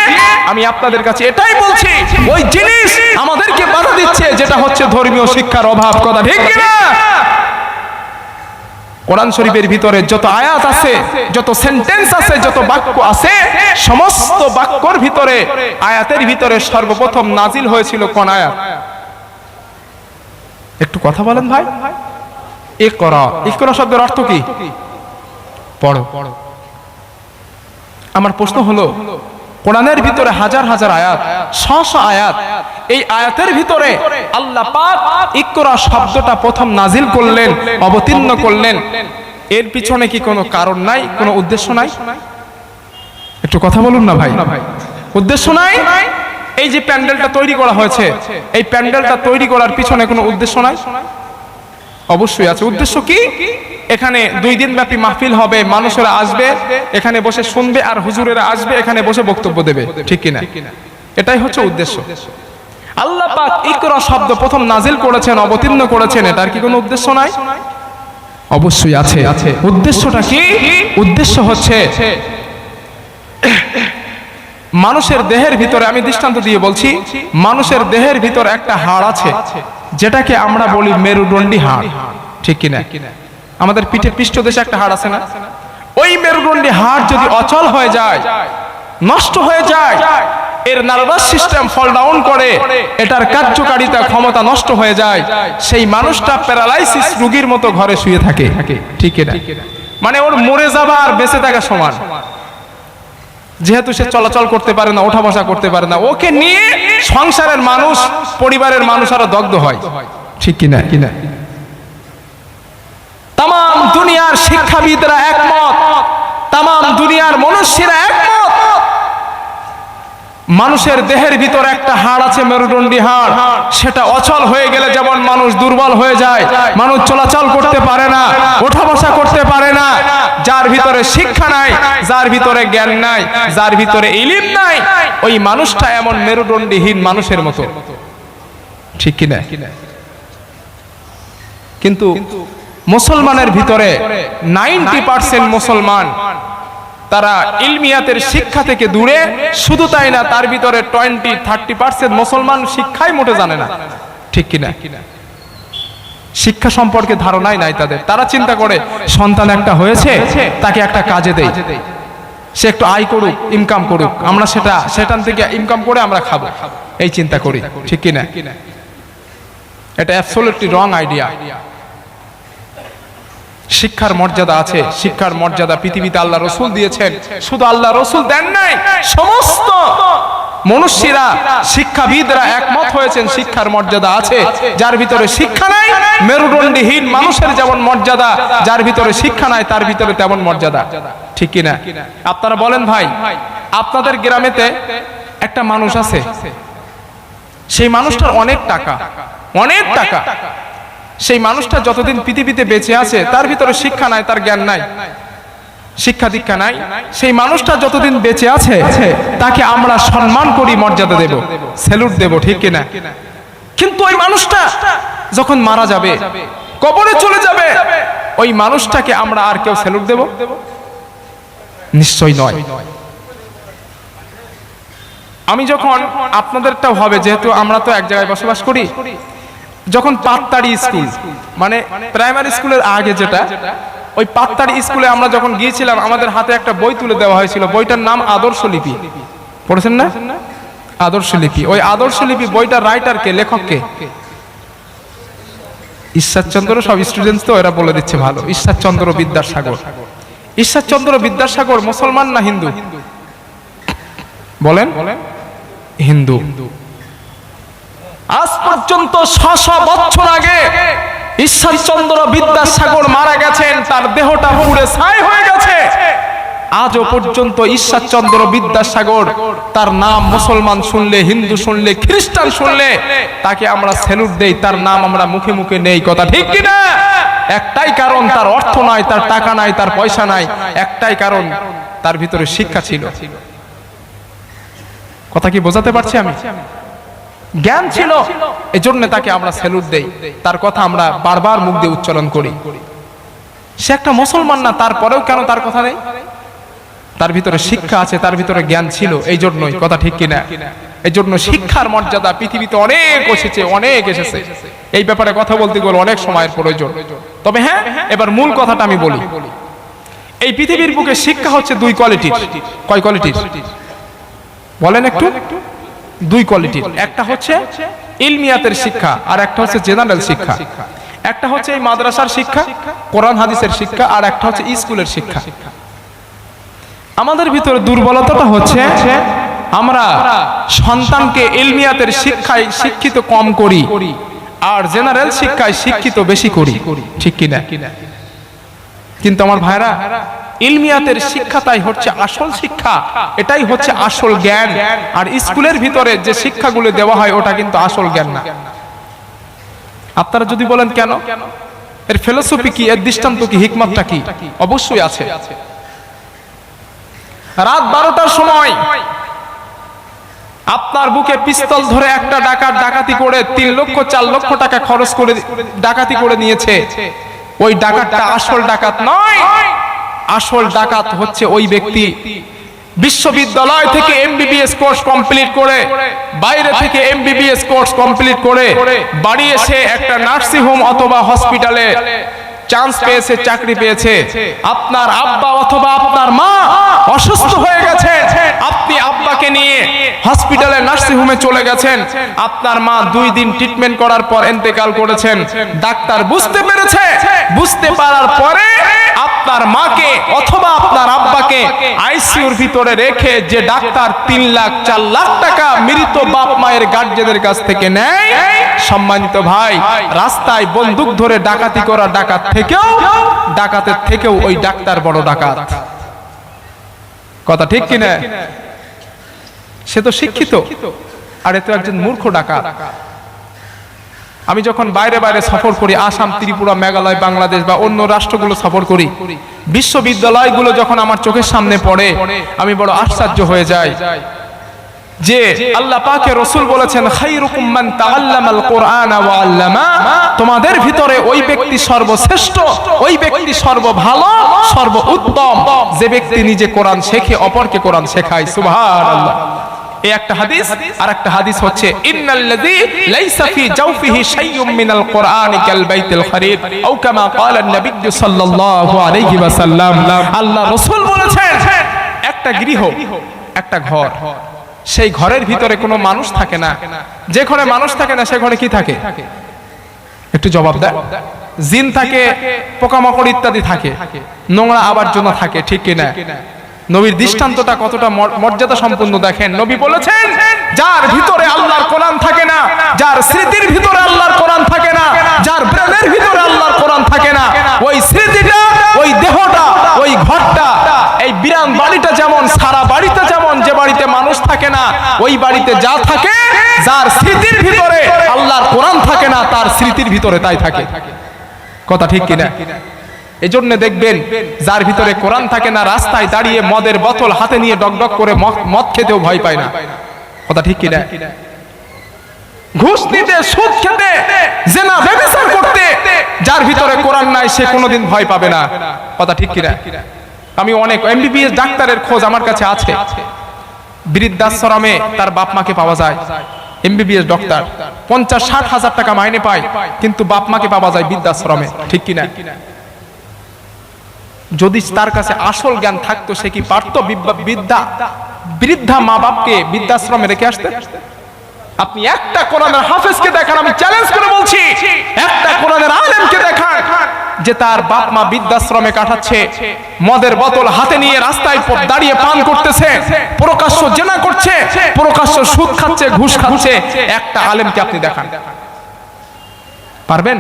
B: আমি আপনাদের কাছে এটাই বলছি, ওই জিনিস আমাদেরকে বাধা দিচ্ছে যেটা হচ্ছে ধর্মীয় শিক্ষার অভাব। কথা ঠিক কিনা? কোরআন শরীফের ভিতরে যত আয়াত আছে, যত সেন্টেন্স আছে, যত বাক্য আছে, সমস্ত বাক্যর ভিতরে, আয়াতের ভিতরে সর্বপ্রথম নাজিল হয়েছিল কোন আয়াত? একটু কথা বলেন ভাই। ইকরা। ইকরা শব্দের অর্থ কি? পড়ো। আমার প্রশ্ন হলো, কোরআনের ভিতরে হাজার হাজার আয়াত, শত আয়াত, এই আয়াতের ভিতরে আল্লাহ পাক ইকরা শব্দটা প্রথম নাজিল করলেন, অবতীর্ণ করলেন, এর পিছনে কি কোনো কারণ নাই, কোনো উদ্দেশ্য নাই? একটু কথা বলুন না ভাই। উদ্দেশ্য নাই? এই যে প্যান্ডেলটা তৈরি করা হয়েছে, এই প্যান্ডেলটা তৈরি করার পিছনে কোনো উদ্দেশ্য নাই? অবশ্যই আছে। উদ্দেশ্য কি? এখানে 2 দিন ব্যাপী মাহফিল হবে, মানুষেরা আসবে, এখানে বসে শুনবে, আর হুজুরেরা আসবে, এখানে বসে বক্তব্য দেবে। ঠিক কিনা? এটাই হচ্ছে উদ্দেশ্য। আল্লাহ পাক ইকরা শব্দ প্রথম নাজিল করেছেন, অবতীর্ণ করেছেন, এটার কি কোনো উদ্দেশ্য নাই? অবশ্যই আছে। উদ্দেশ্যটা কি? উদ্দেশ্য হচ্ছে মানুষের দেহের ভিতরে, আমি দৃষ্টান্ত দিয়ে বলছি, মানুষের দেহের ভিতরে একটা হাড় আছে যেটাকে আমরা বলি মেরুদণ্ডী হাড়। ঠিক কিনা? আমাদের পিঠে পৃষ্ঠদেশে একটা হাড় আছে না? ওই মেরুদণ্ডী হাড় যদি অচল হয়ে যায়, নষ্ট হয়ে যায়, এর নার্ভাস সিস্টেম ফল ডাউন করে, এটার কার্যকারিতা ক্ষমতা নষ্ট হয়ে যায়, সেই মানুষটা প্যারালাইসিস রোগীর মতো ঘরে শুয়ে থাকে। ঠিক কিনা? মানে ওর মরে যাওয়া আর বেঁচে থাকা সমান। যেহেতু সে চলাচল করতে পারে না, ওঠা বসা করতে পারে না, ওকে নিয়ে সংসারের মানুষ, পরিবারের মানুষ আরো দগ্ধ হয়। ঠিক কিনা? তাম দুনিয়ার শিক্ষাবিদরা একমত, তাম দুনিয়ার মনুষ্যরা একমত, মানুষের দেহের ভিতর একটা হাড় আছে, মেরুদণ্ডী হাড়, সেটা অচল হয়ে গেলে যেমন মানুষ দুর্বল হয়ে যায়, মানুষ চলাচল করতে পারে না, ওঠা বসা করতে পারে না। যার ভিতরে শিক্ষা নাই, যার ভিতরে জ্ঞান নাই, যার ভিতরে ইলম নাই, ওই মানুষটা এমন মেরুদণ্ডীহীন মানুষের মতো। ঠিক কিনা? কিন্তু মুসলমানের ভিতরে 90% মুসলমান তারা ইলমিয়াতের শিক্ষা থেকে দূরে। শুধু তাই না, তার ভিতরে 20-30% মুসলমান শিক্ষাই মোটে জানে না। ঠিক কিনা? শিক্ষা সম্পর্কে ধারণাই নাই তাদের। তারা চিন্তা করে সন্তান একটা হয়েছে, তাকে একটা কাজে দেই, সে একটু আয় করুক, ইনকাম করুক, আমরা সেটান থেকে ইনকাম করে আমরা খাবো, এই চিন্তা করি। ঠিক কিনা? এটা অ্যাবসলিউটলি রং আইডিয়া। শিক্ষার মর্যাদা আছে, শিক্ষার মর্যাদা পৃথিবীতে আল্লাহ রসুল দিয়েছেন। শুধু আল্লাহ রসুল দেন নাই, সমস্ত মনুষ্যরা শিক্ষাবিদরা একমত হয়েছেন শিক্ষার মর্যাদা আছে, যার ভিতরে শিক্ষা নাই মেরুদণ্ডহীন মানুষের যেমন মর্যাদা, যার ভিতরে শিক্ষা নাই তার ভিতরে তেমন মর্যাদা, ঠিক কিনা? আপনারা বলেন ভাই, আপনাদের গ্রামেতে একটা মানুষ আছে, সেই মানুষটার অনেক টাকা, অনেক টাকা, সেই মানুষটা যতদিন পৃথিবীতে বেঁচে আছে তার ভিতরে শিক্ষা নাই, তার জ্ঞান নাই, শিক্ষা দীক্ষা নাই, সেই মানুষটা যতদিন বেঁচে আছে তাকে আমরা সম্মান করি, মর্যাদা দেব, স্যালুট দেব, ঠিক কিনা? কিন্তু ওই মানুষটা যখন মারা যাবে, কবরে চলে যাবে, ওই মানুষটাকে আমরা আর কেউ স্যালুট দেব? নিশ্চয় নয়। আমি যখন আপনাদেরটাও হবে, যেহেতু আমরা তো এক জায়গায় বসবাস করি, যখন পাততাড়ি স্কুল মানে প্রাইমারি স্কুলের আগে যেটা, ওই পাততাড়ি স্কুলে আমরা যখন গিয়েছিলাম আমাদের হাতে একটা বই তুলে দেওয়া হয়েছিল, বইটার নাম আদর্শ লিপি। পড়েছেন না? আদর্শ লিপি। ওই আদর্শ লিপি বইটার রাইটার কে, লেখক কে? ঈশ্বরচন্দ্র। সব স্টুডেন্টস তো এরা বলে দিচ্ছে ভালো। ঈশ্বরচন্দ্র বিদ্যাসাগর। ঈশ্বরচন্দ্র বিদ্যাসাগর মুসলমান না হিন্দু? বলেন। হিন্দু। আজ পর্যন্ত 600 বছর আগে ঈশ্বরচন্দ্র বিদ্যাসাগর মারা গেছেন, তার দেহটা পুড়ে ছাই হয়ে গেছে। আজও পর্যন্ত ঈশ্বরচন্দ্র বিদ্যাসাগর, তার নাম মুসলমান শুনলে, হিন্দু শুনলে, খ্রিস্টান শুনলে তাকে আমরা স্যালুট দেই, তার নাম আমরা মুখে মুখে নেই। কথা ঠিক কিনা? একটাই কারণ, তার অর্থ নাই, তার টাকা নাই, তার পয়সা নাই, একটাই কারণ, তার ভিতরে শিক্ষা ছিল। কথা কি বোঝাতে পারছি আমি? জ্ঞান ছিল, এজন্য তাকে আমরা স্যালুট দেই, তার কথা আমরা বারবার মুখ দিয়ে উচ্চারণ করি। সে একটা মুসলমান না, তারপরেও কেন তার কথা নেই? তার ভিতরে শিক্ষা আছে, তার ভিতরে জ্ঞান ছিল, এই জন্যই। কথা ঠিক কিনা? এই জন্য শিক্ষার মর্যাদা পৃথিবীতে অনেক এসেছে, অনেক এসেছে। এই ব্যাপারে কথা বলতে গেলে অনেক সময়ের প্রয়োজন। তবে হ্যাঁ, এবার মূল কথাটা আমি বলি। এই পৃথিবীর বুকে শিক্ষা হচ্ছে দুই কোয়ালিটির। কয় কোয়ালিটির বলেন একটু? দুই কোয়ালিটির। একটা হচ্ছে ইলমিয়াতের শিক্ষা, আর একটা হচ্ছে জেনারেল শিক্ষা। একটা হচ্ছে এই মাদ্রাসার শিক্ষা, কোরআন হাদিসের শিক্ষা, আর একটা হচ্ছে স্কুলের শিক্ষা। আমাদের ভিতরে দুর্বলতাটা হচ্ছে আমরা সন্তানকে ইলমিয়াতের শিক্ষায় শিক্ষিত কম করি, আর জেনারেল শিক্ষায় শিক্ষিত বেশি করি, ঠিক কিনা? কিন্তু আমার ভাইরা, ইলমিয়াতের শিক্ষাটাই হচ্ছে আসল শিক্ষা, এটাই হচ্ছে আসল জ্ঞান। আর স্কুলের ভিতরে যে শিক্ষাগুলো দেওয়া হয় ওটা কিন্তু আসল জ্ঞান না। আপনারা যদি বলেন কেন, এর ফিলোসফি কি, এর দৃষ্টান্ত কি, হিকমতটা কি? অবশ্যই আছে। রাত 12টার সময় আপনার বুকে পিস্তল ধরে একটা ডাকাত ডাকাতি করে 3 লক্ষ 4 লক্ষ টাকা খরচ করে ডাকাতি করে নিয়েছে। ওই ডাকাতটা আসল ডাকাত নয়। আসল ডাকাত হচ্ছে ওই ব্যক্তি বিশ্ববিদ্যালয় থেকে এমবিবিএস কোর্স কমপ্লিট করে, বাইরে থেকে এমবিবিএস কোর্স কমপ্লিট করে বাড়ি এসে একটা নার্সিং হোম অথবা হসপিটালে চান্স পেয়েছে, চাকরি পেয়েছে। আপনার আব্বা অথবা আপনার মা অসুস্থ হয়ে গেছে, আপনি আব্বাকে নিয়ে হসপিটালে নার্সিং হোমে চলে গেছেন। আপনার মা 2 দিন ট্রিটমেন্ট করার পর ইন্তেকাল করেছেন। ডাক্তার বুঝতে পেরেছে, বুঝতে পারার পরে আপনার মাকে অথবা আপনার আব্বাকে আইসিইউর ভিতরে রেখে যে ডাক্তার 3 লাখ 4 লাখ টাকা মৃত বাপ মায়ের গার্জেনের কাছ থেকে নেয়, সম্মানিত ভাই, রাস্তায় বন্দুক ধরে ডাকাতি করা ডাকাতের থেকেও ওই ডাক্তার বড় ডাকাত। কথা ঠিক কিনা? সে তো শিক্ষিত, আর এ তো একজন মূর্খ ডাকাত। আমি যখন বাইরে বাইরে সফর করি, আসাম, ত্রিপুরা, মেঘালয়, বাংলাদেশ বা অন্য রাষ্ট্রগুলো সফর করি, বিশ্ববিদ্যালয়গুলো যখন আমার চোখের সামনে পড়ে আমি বড় আশ্চর্য হয়ে যাই যে আল্লাহ পাকের রাসূল বলেছেন, খায়রুকুম মান তাআল্লামাল কুরআন ওয়া আল্লামা, তোমাদের ভিতরে ওই ব্যক্তি সর্বশ্রেষ্ঠ, ওই ব্যক্তি সর্বভালো, সর্বোত্তম যে ব্যক্তি নিজে কোরআন শেখে, অপরকে কোরআন শেখায়। সুবহানাল্লাহ। এই একটা হাদিস। আর একটা হাদিস হচ্ছে, ইন্নাল্লাযী লাইসা ফি জাওফিহি শাইউম মিনাল কুরআনি কাল বাইতিল খরিব আও কামা ক্বালা নবী সাল্লাল্লাহু আলাইহি ওয়াসাল্লাম। আল্লাহ রাসূল বলেছেন, একটা গৃহ, একটা ঘর, সেই ঘরের ভিতরে কোনো মানুষ থাকে না। যে ঘরে মানুষ থাকে না সে ঘরে কি থাকে? একটু জবাব দেয়। জিন থাকে, পোকামাকড় ইত্যাদি থাকে, নোংরা আবর্জনা থাকে, ঠিক কিনা? নবীর দৃষ্টান্তটা কতটা মর্যাদা সম্পন্ন দেখেন। নবী বলেছেন, যার ভিতরে আল্লাহর কোরআন থাকে না, যার স্মৃতির ভিতরে আল্লাহর কোরআন থাকে না, যার ব্রেনের ভিতরে আল্লাহর কোরআন থাকে না, ওই স্মৃতিটা, ওই দেহটা, ওই ঘরটা, এই বিরান বাড়িটা যেমন, সারা বাড়িতে যেমন, যে বাড়িতে মানুষ থাকে না, ওই বাড়িতে যা থাকে, যার স্মৃতির ভিতরে আল্লাহর কোরআন থাকে না, তার স্মৃতির ভিতরে তাই থাকে। কথা ঠিক কিনা? এজন্য দেখবেন, যার ভিতরে কোরআন থাকে না, রাস্তায় দাঁড়িয়ে মদের বোতল হাতে নিয়ে ডকডক করে মদ খেতেও ভয় পায় না। কথা ঠিক কিনা? ঘুষ নিতে, সুদ খেতে, জিনা ব্যভিচার করতে যার ভিতরে কোরআন নাই, সে কোনোদিন ভয় পাবে না। কথা ঠিক কিনা? আমি অনেক এমবিবিএস ডাক্তারের খোঁজ আমার কাছে আছে, বৃদ্ধাশ্রমে তার বাপ মাকে পাওয়া যায়। এমবিবিএস ডক্টর 50-60 হাজার টাকা মাইনে পায়, কিন্তু বাপ মাকে পাওয়া যায় বৃদ্ধাশ্রমে। ঠিক কিনা? যদি তার কাছে আসল জ্ঞান থাকতো, সে কি পারতো বৃদ্ধা মা বাপকে বৃদ্ধাশ্রমে রেখে আসতে? আপনি একটা কোরআনের হাফেজকে দেখান, আমি চ্যালেঞ্জ করে বলছি, একটা কোরআনের আলেমকে দেখান যে তার বাপ মা বৃদ্ধাশ্রমে কাটাচ্ছে, মদের বোতল হাতে নিয়ে রাস্তায় দাঁড়িয়ে পান করতেছে, প্রকাশ্য জেনা করছে, প্রকাশ্য সুদ খাচ্ছে, ঘুষ খাচ্ছে, একটা আলেমকে আপনি দেখান। পারবেন?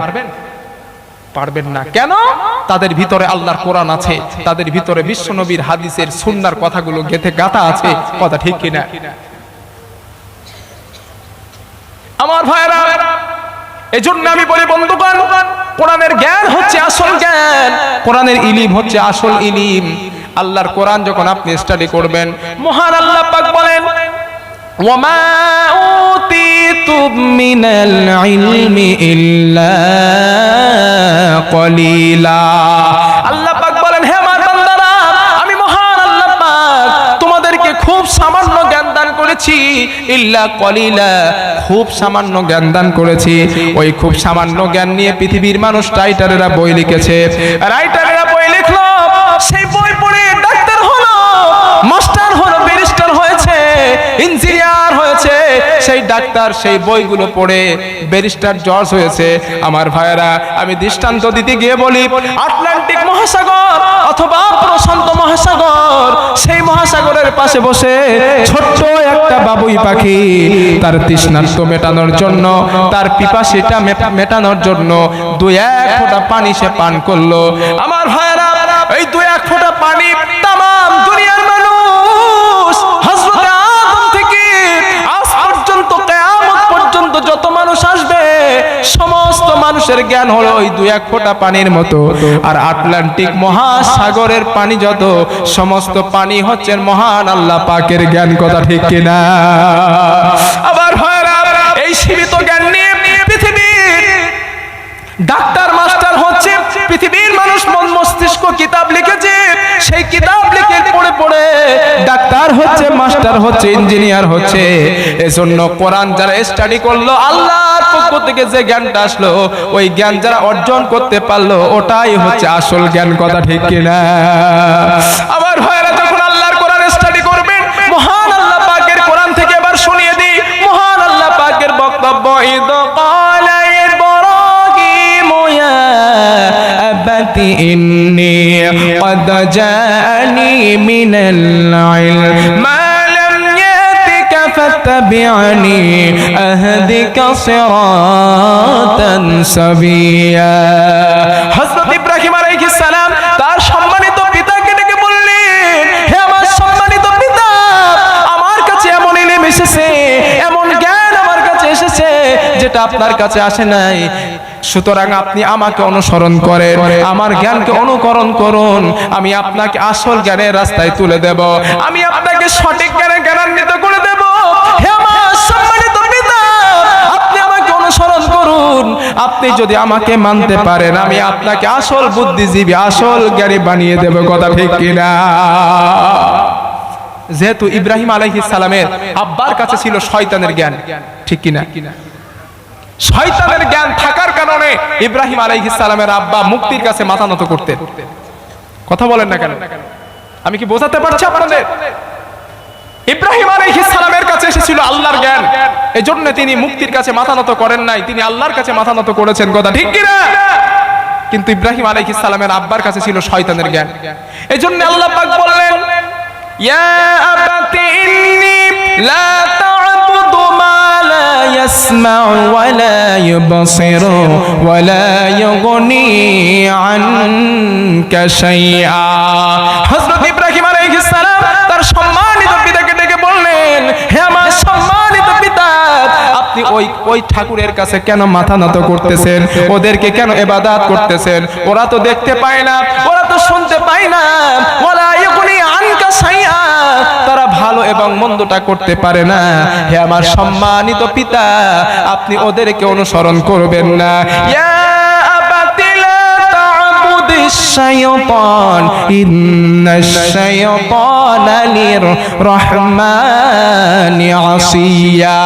B: পারবেন না। কেন? তাদের ভিতরে আল্লাহর কোরআন আছে, তাদের ভিতরে বিশ্বনবীর হাদিসের সুন্নাহর কথাগুলো গেঁথে গাঁথা আছে। কথা ঠিক কিনা? আমার ভাইরা, এজন্য আমি বলি বন্ধুগণ, কোরআনের জ্ঞান হচ্ছে আসল জ্ঞান, কোরআনের ইলম হচ্ছে আসল ইলম। আল্লাহর কোরআন যখন আপনি স্টাডি করবেন, মহান আল্লাহ পাক বলেন, ওয়ামা উতিতুম মিনাল ইলমি ইল্লা কলিলা। আল্লাহ পাক বলেন, হে আমার বান্দারা, আমি মহান আল্লাহ পাক তোমাদেরকে খুব সামান্য জ্ঞান দান করেছি। ইল্লা কলিলা, খুব সামান্য জ্ঞান দান করেছি। ওই খুব সামান্য জ্ঞান নিয়ে পৃথিবীর মানুষ, রাইটারেরা বই লিখেছে, রাইটারেরা বই লিখলো, সেই বই পড়ে ডাক্তার হলো, মাস্টার হলো, ব্যারিস্টার হয়েছে, ইঞ্জিনিয়ার হয়েছে। সেই ডাক্তার সেই বইগুলো পড়ে ব্যারিস্টার জজ হয়েছে। আমার ভাইয়েরা, আমি দৃষ্টান্ত দিতে গিয়ে বলি, আটলান্টিক মহাসাগর অথবা প্রশান্ত মহাসাগর, সেই মহাসাগরের পাশে বসে ছোট্ট একটা বাবুই পাখি তার তৃষ্ণার্ত মেটানোর জন্য, তার পিপাসিটা মেটানোর জন্য 2-1 ফোঁটা পানি সে পান করলো। আমার ভাইয়েরা, এই 2-1 ফোঁটা পানি তামাম দুনিয়ার মানুষ, হযরত আদম থেকে আজ পর্যন্ত কিয়ামত পর্যন্ত যত মানুষ আসবে, সমস্ত মানুষের জ্ঞান হলো ওই 2-1 ফোঁটা পানির মতো। আর আটলান্টিক মহাসাগরের পানি যত, সমস্ত পানি হচ্ছে মহান আল্লাহ পাকের জ্ঞান। কথা ঠিক কিনা? আবার ভাইরা, এই সীমিত জ্ঞান নিয়ে পৃথিবীর ডাক্তার মাস্টার হচ্ছে, পৃথিবীর মানুষ মন মস্তিষ্ক কিতাব লিখেছে, সেই কিতাব লিখে পড়ে পড়ে ডাক্তার হচ্ছে, মাস্টার হচ্ছে, ইঞ্জিনিয়ার হচ্ছে। এজন্য কোরআন যারা স্টাডি করলো, আল্লাহর পক্ষ থেকে যে জ্ঞানটা আসলো, ওই জ্ঞান যারা অর্জন করতে পারলো, ওটাই হচ্ছে আসল জ্ঞান। কথা ঠিক কিনা? আবার ভাইরা, যখন আল্লাহর কোরআন স্টাডি করবেন, মহান আল্লাহ পাকের কোরআন থেকে এবার শুনিয়ে দিই মহান আল্লাহ পাকের বক্তব্য। ঈদ ক্বালা ইব্রাহিমু ইয়া আবাতি ইন্নী ক্বাদ জাআনি মিনাল ইলম মা লাম ইয়াতিকা ফাত্তাবি'নি আহদিকা সিরাতান সাবিয়্যা। হযরত ইব্রাহিম আলাইহিস সালাম তার সম্মানিত পিতাকে ডেকে বললেন, হে আমার সম্মানিত পিতা, আমার কাছে এমন ইলম এসেছে, এমন জ্ঞান আমার কাছে এসেছে যেটা আপনার কাছে আসে নাই। সুতরাং আপনি আমাকে অনুসরণ করেন, আমার জ্ঞানকে অনুকরণ করুন, আমি আপনাকে আসল জ্ঞানের রাস্তায় তুলে দেব, আমি আপনাকে সঠিক জ্ঞানে জ্ঞানান্বিত করে দেব। হে আমার সম্মানিত পিতা, আপনি আমাকে অনুসরণ করুন, আপনি যদি আমাকে মানতে পারেন, আমি আপনাকে আসল বুদ্ধিজীবী, আসল জ্ঞানী বানিয়ে দেব। কথা ঠিক কিনা? যেহেতু ইব্রাহিম আলাইহিস সালামের আব্বার কাছে ছিল শয়তানের জ্ঞান, ঠিক কিনা? শয়তানের জ্ঞান থাকার কারণে ইব্রাহিম আলাইহিস সালামের আব্বা মুক্তির কাছে মাথা নত করতেন। কথা বলেন না কেন? আমি কি বোঝাতে পারছি আপনাদের? ইব্রাহিম আলাইহিস সালামের কাছে এসেছিল আল্লাহর জ্ঞান, এজন্য তিনি মুক্তির কাছে মাথা নত করেন নাই, তিনি আল্লাহর কাছে মাথা নত করেছেন। কথা ঠিক কিনা? কিন্তু ইব্রাহিম আলাইহিস সালামের আব্বার কাছে ছিল শয়তানের জ্ঞান। এজন্য আল্লাহ পাক বললেন, ইয়া আবাতি ইন্নী লা তা'বুদু মা লা ইয়াসমা'ু ওয়া লা ইউবসিরু ওয়া লা ইউগনি আনকা শাইআ। হযরত ইব্রাহিম আলাইহিস সালাম তার সম্মানিত পিতাকে ডেকে বললেন, হে আমার সম্মানিত পিতা, আপনি ওই ঠাকুরের কাছে কেন মাথা নত করতেছেন? ওদেরকে কেন ইবাদত করতেছেন? ওরা তো দেখতে পায় না, ওরা তো শুনতে পায় না, ওয়ালা ইয়াকুনি আনকা শাইআ, তারা ভালো এবং মন্দটা করতে পারে না। হে আমার সম্মানিত পিতা, আপনি ওদেরকে অনুসরণ করবেন না। ইয়া আবাতি লা তা'বুদিশ শাইতান ইন্নাশ শাইতানা লির রহমানি আসিয়া।